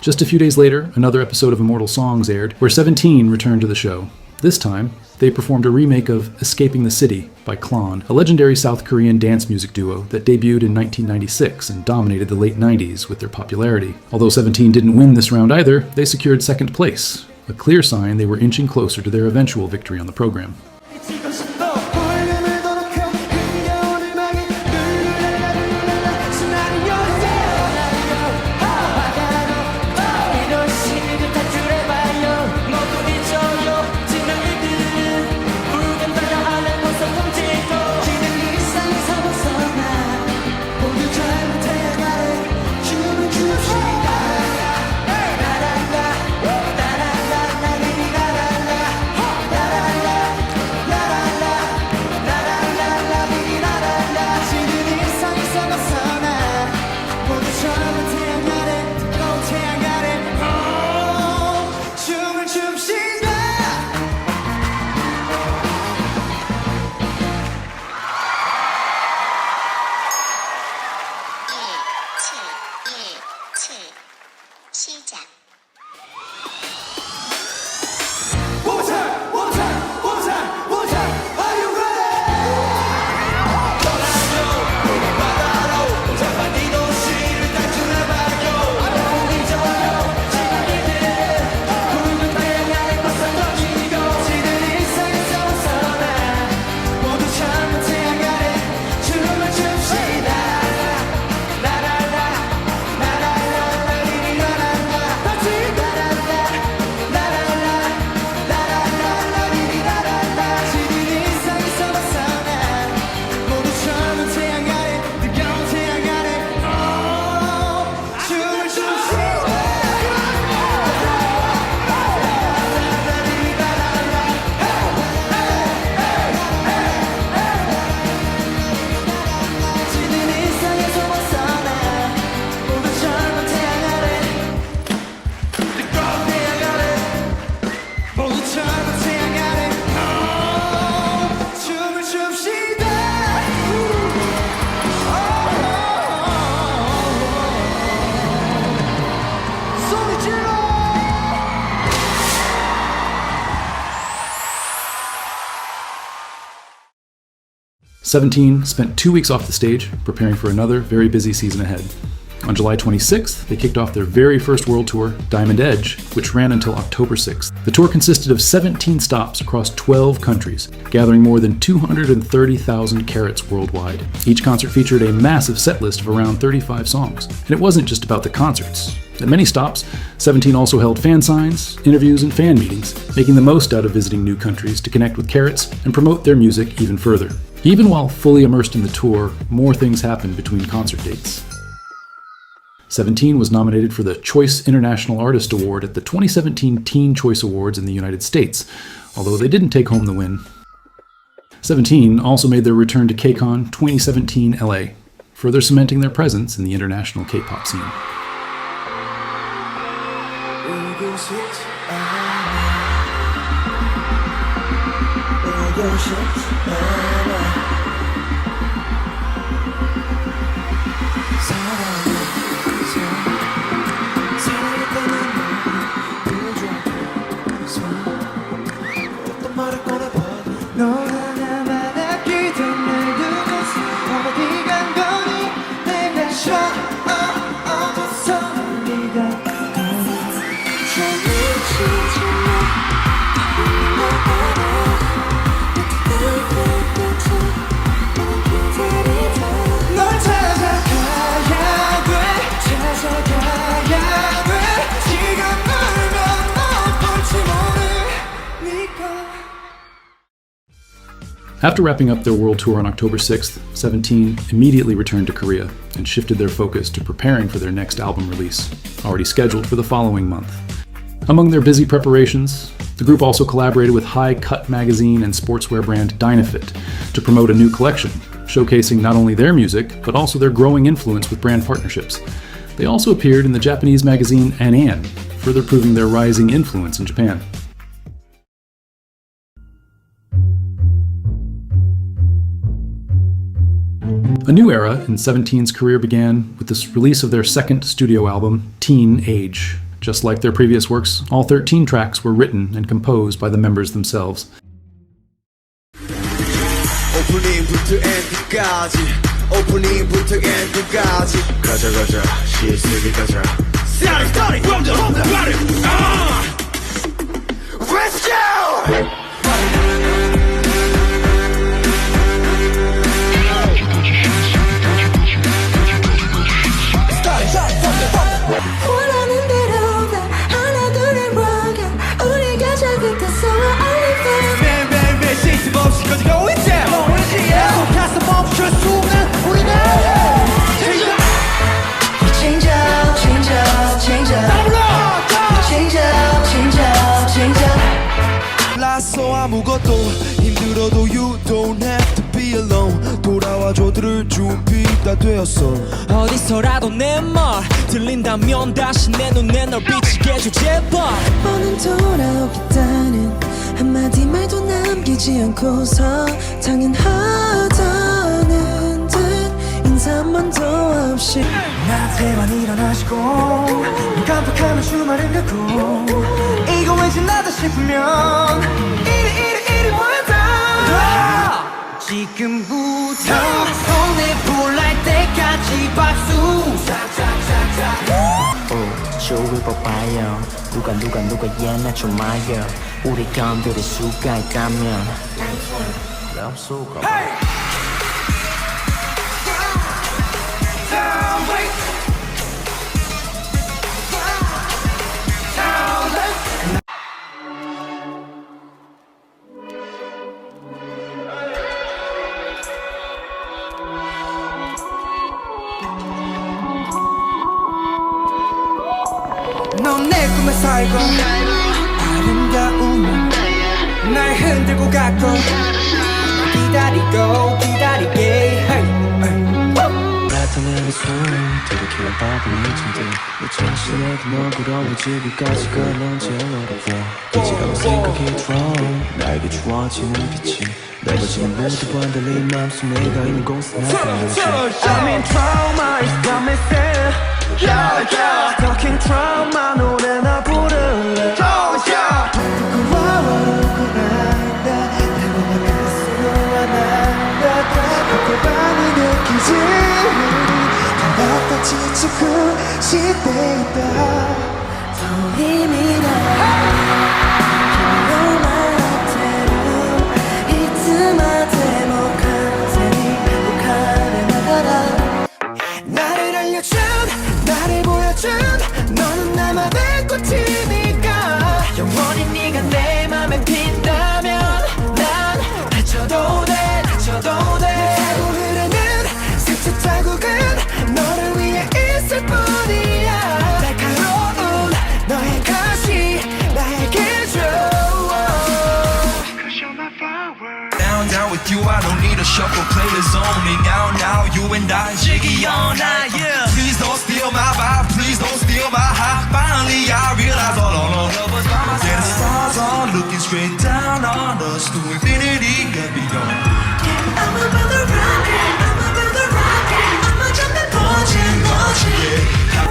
Just a few days later, another episode of Immortal Songs aired, where 17 returned to the show. This time, they performed a remake of Escaping the City by Klon, a legendary South Korean dance music duo that debuted in 1996 and dominated the late 90s with their popularity. Although 17 didn't win this round either, they secured second place, a clear sign they were inching closer to their eventual victory on the program. 시작. Seventeen spent 2 weeks off the stage, preparing for another very busy season ahead. On July 26th, they kicked off their very first world tour, Diamond Edge, which ran until October 6th. The tour consisted of 17 stops across 12 countries, gathering more than 230,000 carats worldwide. Each concert featured a massive set list of around 35 songs. And it wasn't just about the concerts. At many stops, 17 also held fan signs, interviews, and fan meetings, making the most out of visiting new countries to connect with Carats and promote their music even further. Even while fully immersed in the tour, more things happened between concert dates. 17 was nominated for the Choice International Artist Award at the 2017 Teen Choice Awards in the United States, although they didn't take home the win. 17 also made their return to KCON 2017 LA, further cementing their presence in the international K-pop scene. After wrapping up their world tour on October 6th, 17 immediately returned to Korea and shifted their focus to preparing for their next album release, already scheduled for the following month. Among their busy preparations, the group also collaborated with High Cut magazine and sportswear brand Dynafit to promote a new collection, showcasing not only their music, but also their growing influence with brand partnerships. They also appeared in the Japanese magazine Anan, further proving their rising influence in Japan. A new era in 17's career began with the release of their second studio album, Teen Age. Just like their previous works, all 13 tracks were written and composed by the members themselves. 오프닝부터 엔딩까지 오프닝부터 엔딩까지 가자 가자 시스기 가자 Starting from the bottom Let's go! 원하는 대로 가 하나 둘을 먹여 우리가 자극했어 매일매일 시스템 없이 꺼지고 있대 가슴 멈출 수 없는 우리는 Change up, change up, change up Change up, change up, change up 몰랐어 아무것도 힘들어도 You don't have to be alone 돌아와줘 들을 준비 다 되었어 어디서라도 내 말 들린다면 다시 내 눈에 널 비치게 해줘 제발 너는 돌아오겠다는 한마디 말도 남기지 않고서 당연하다는 듯 상상만도 없이 나한테만 일어나시고 눈 깜빡하면 주말은 가고 이거 왠지 나다 싶으면 이리 모여다 지금부터 손에 불날 때까지 박수 쇼를 뽑아요 누가 얘나 좀 알려 우리 건드릴 수가 있다면 내 수가 넌 내 꿈에 살고 아름다움은 날 흔들고 가고 기다리게 나타나는 손 돌이켜 바보는 텐데 왜 정신에도 너그러워지기까지가 넌 제일 어려워 빛이라고 생각해 들어 나에게 주어지는 빛이 넓어지는 무드와 달리 맘속 내가 있는 곳에 나타나지 I'm in trauma, it's got me sad Stuck in trauma, 노래나 부를래 부끄러워하고 난다 대부분 그수로 안한다 그때만이 느끼지 우리 다 지치고 시대이다 더 힘이 나 나를 알려준 나를 보여준 너는 나만의 꽃이니까 영원히 네가 내 맘에 핀다면 난 다쳐도 돼 타고 흐르는 스쳐 자국은 너를 위해 있을 뿐이야 날카로운 너의 가시 나에게 줘 Down with you, I don't need a shuffle, play the zoning out now, you and I, jiggy all night, yeah. Please don't steal my vibe, please don't steal my high. Finally I realize all of us by my side. Yeah, the stars are looking straight down on us to infinity and beyond. I'm a brother rocket, I'm a jumping 보지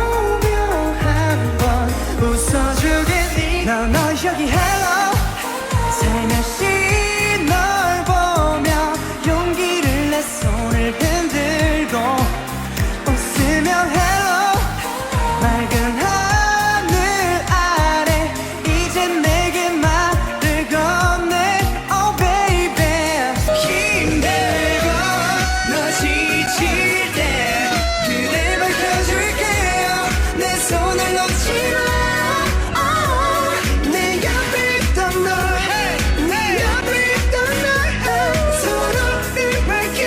오면 한번 웃어주겠니 난 너 여기 hello 살며시 널 보며 용기를 내 손을 흔들고 웃으며 hello 맑은 하늘 아래 이제 내게 말을 건네 oh baby 힘들고 너 지칠 때 그댈 밝혀줄게요 내 손을 놓지 마 내 옆에 있던 널내 옆에 있던 널 서로를 밝힐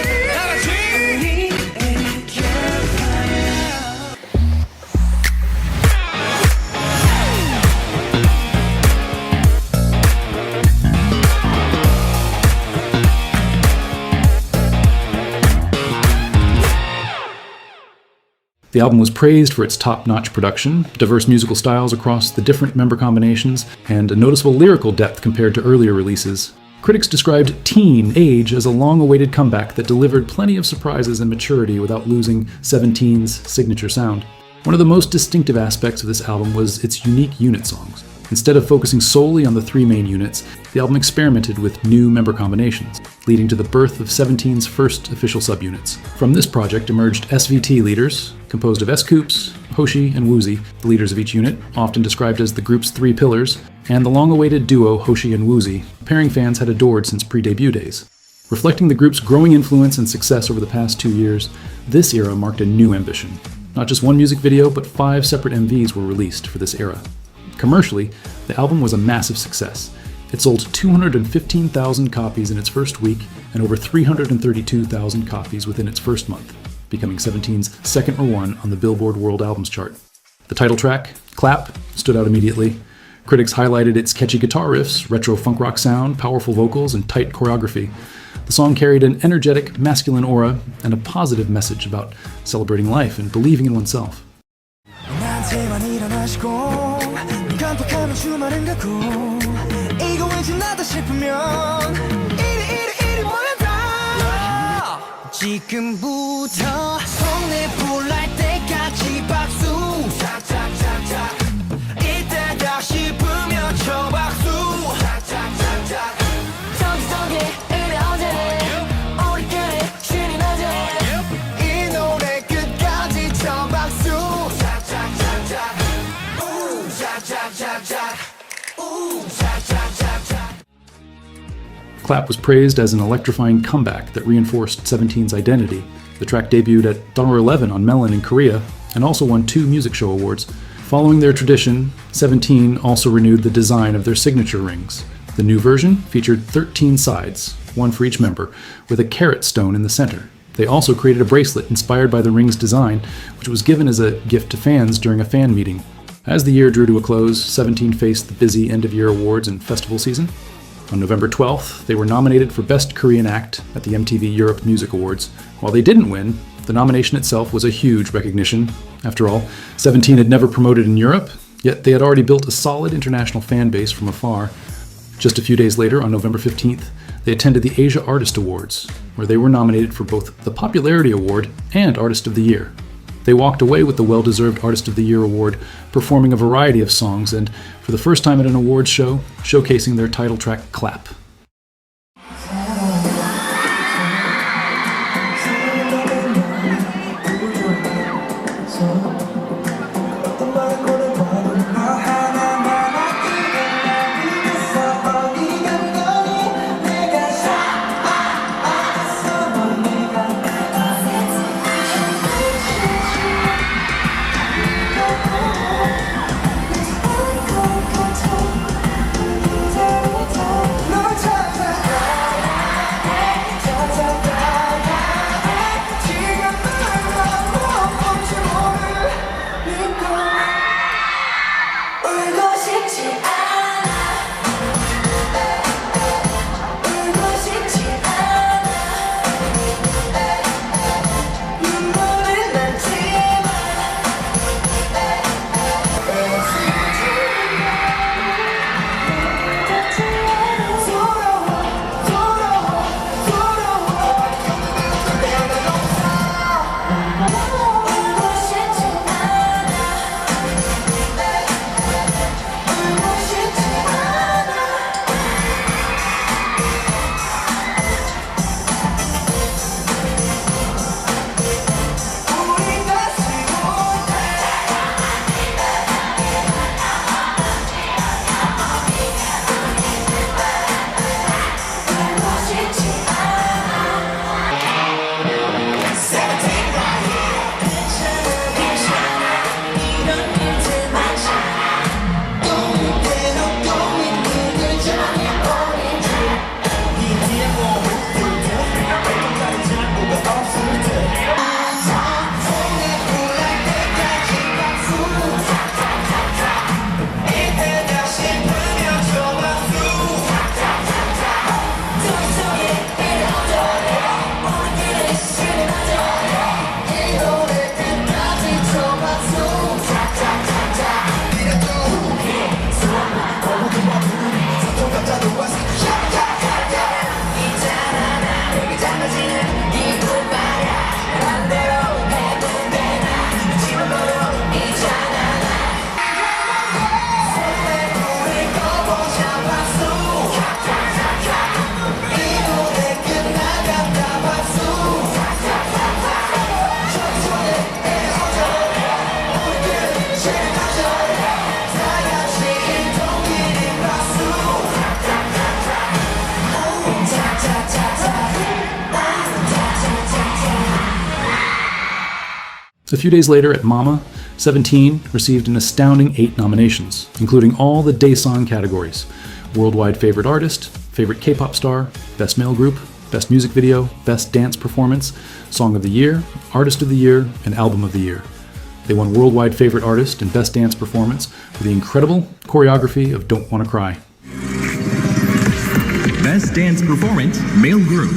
The album was praised for its top-notch production, diverse musical styles across the different member combinations, and a noticeable lyrical depth compared to earlier releases. Critics described Teen Age as a long-awaited comeback that delivered plenty of surprises and maturity without losing Seventeen's signature sound. One of the most distinctive aspects of this album was its unique unit songs. Instead of focusing solely on the three main units, the album experimented with new member combinations, leading to the birth of Seventeen's first official subunits. From this project emerged SVT leaders, composed of S-Coups, Hoshi, and Woozi, the leaders of each unit, often described as the group's three pillars, and the long-awaited duo Hoshi and Woozi, pairing fans had adored since pre-debut days. Reflecting the group's growing influence and success over the past 2 years, this era marked a new ambition. Not just one music video, but 5 separate MVs were released for this era. Commercially, the album was a massive success. It sold 215,000 copies in its first week and over 332,000 copies within its first month, becoming Seventeen's second #1 on the Billboard World Albums chart. The title track, Clap, stood out immediately. Critics highlighted its catchy guitar riffs, retro funk rock sound, powerful vocals, and tight choreography. The song carried an energetic, masculine aura and a positive message about celebrating life and believing in oneself. 나한테만 일어나시고 눈 깜빡하면 주말은 가고 이거 왠지 나다 싶으면 이리 모여다 지금부터 Clap was praised as an electrifying comeback that reinforced 17's identity. The track debuted at $11 on Melon in Korea and also won 2 music show awards. Following their tradition, 17 also renewed the design of their signature rings. The new version featured 13 sides, one for each member, with a carat stone in the center. They also created a bracelet inspired by the ring's design, which was given as a gift to fans during a fan meeting. As the year drew to a close, 17 faced the busy end-of-year awards and festival season. On November 12th, they were nominated for Best Korean Act at the MTV Europe Music Awards. While they didn't win, the nomination itself was a huge recognition. After all, 17 had never promoted in Europe, yet they had already built a solid international fan base from afar. Just a few days later, on November 15th, they attended the Asia Artist Awards, where they were nominated for both the Popularity Award and Artist of the Year. They walked away with the well-deserved Artist of the Year award, performing a variety of songs and, for the first time at an awards show, showcasing their title track, Clap. A few days later at MAMA, 17 received an astounding 8 nominations, including all the Daesong categories: Worldwide Favorite Artist, Favorite K-Pop Star, Best Male Group, Best Music Video, Best Dance Performance, Song of the Year, Artist of the Year, and Album of the Year. They won Worldwide Favorite Artist and Best Dance Performance for the incredible choreography of Don't Wanna Cry. Best Dance Performance, Male Group.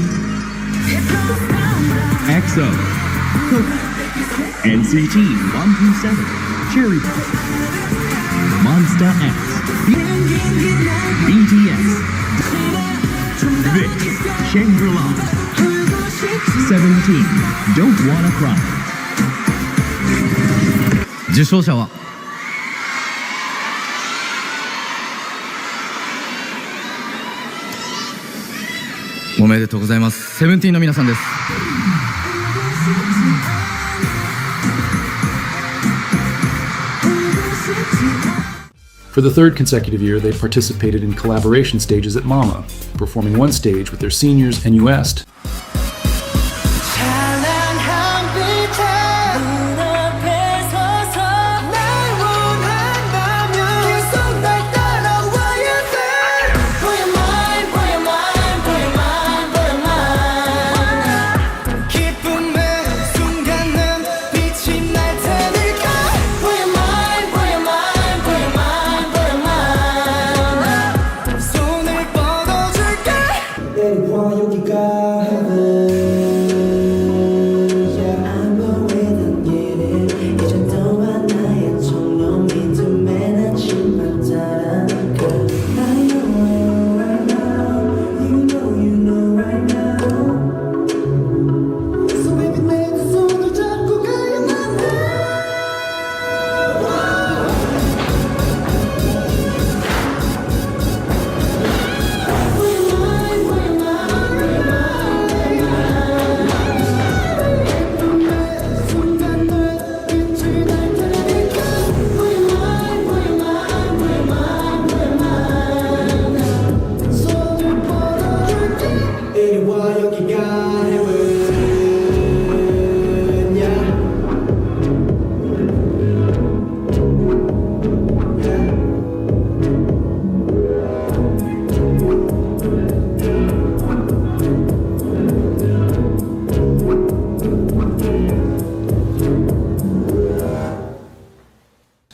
EXO, NCT 127, Cherry, Monsta X, BTS, Vic, Shangri-La, 17, Don't Wanna Cry. 受賞者はおめでとうございます。セブンティーンの皆さんです。For the third consecutive year, they participated in collaboration stages at MAMA, performing one stage with their seniors NU'EST, 찬란한 빛에 눈앞에 서서 날 원한다면 계속 날 따라와야 돼. Put your mind, put your mind, put your mind, put your mind. 기쁨의 순간은 빛이 날 테니까. Put your mind, put your mind, put your mind, put your mind. 손을 뻗어줄게. 내일과 여기가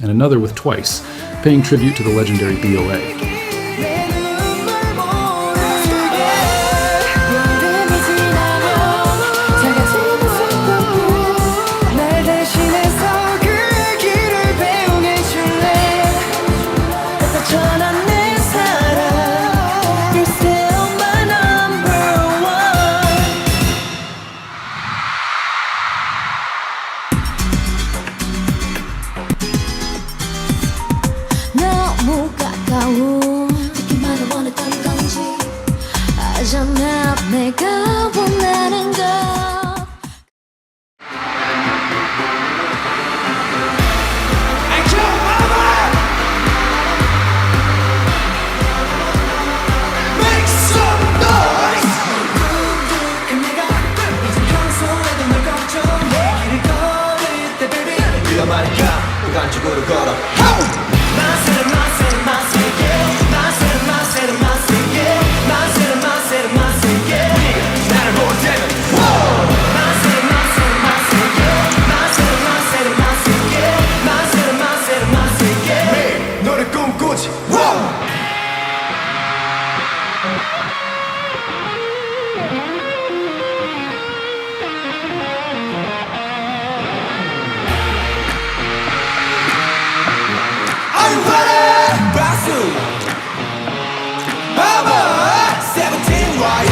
and another with Twice, paying tribute to the legendary BOA. 날 대신해서 그 길을 배웅해 줄래. 딱 전한 내 사랑, You're still my number one. 너무 가까운 듣기만을 원했던 건지 하잖아 내가 원하는 것. 쪽으로 걸어 나를 볼 때는 매일 너를 꿈꾸지 Are you ready? 박수 Baba 17 와이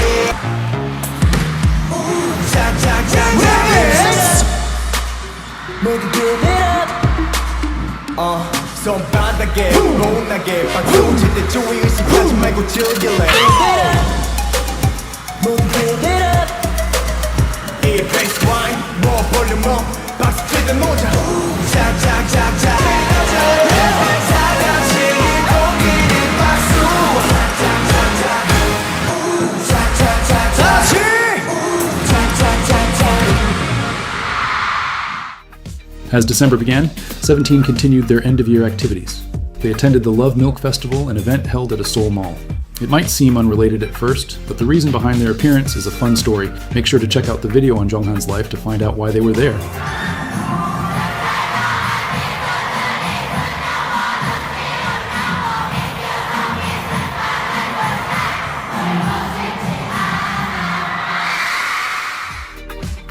짝짝짝 모두 give it up 손바닥에 못나게 박수 칠때 주의 의식하지 말고 즐길래 모두 give it up 이 베이스라인 뭐 볼륨 뭐 박수 칠때 모자 짝짝짝짝 As December began, 17 continued their end-of-year activities. They attended the Love Milk Festival, an event held at a Seoul mall. It might seem unrelated at first, but the reason behind their appearance is a fun story. Make sure to check out the video on Jonghan's life to find out why they were there.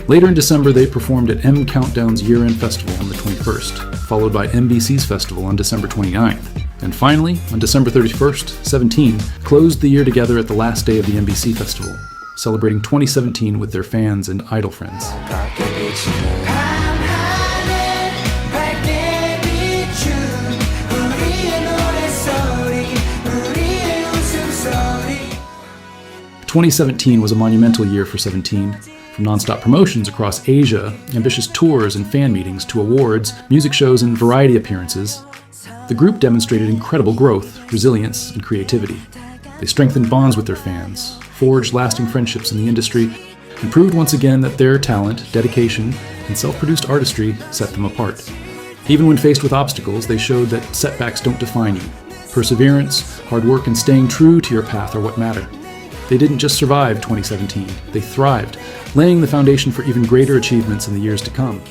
Later in December, they performed at M Countdown's year-end festival on the 21st, followed by MBC's festival on December 29th. And finally, on December 31st, 17 closed the year together at the last day of the MBC festival, celebrating 2017 with their fans and idol friends. "2017 was a monumental year for 17. From non-stop promotions across Asia, ambitious tours and fan meetings, to awards, music shows, and variety appearances, The group demonstrated incredible growth, resilience, and creativity. They strengthened bonds with their fans, forged lasting friendships in the industry, and proved once again that their talent, dedication, and self-produced artistry set them apart. Even when faced with obstacles, they showed that setbacks don't define you. Perseverance, hard work, and staying true to your path are what matter. They didn't just survive 2017, they thrived, laying the foundation for even greater achievements in the years to come.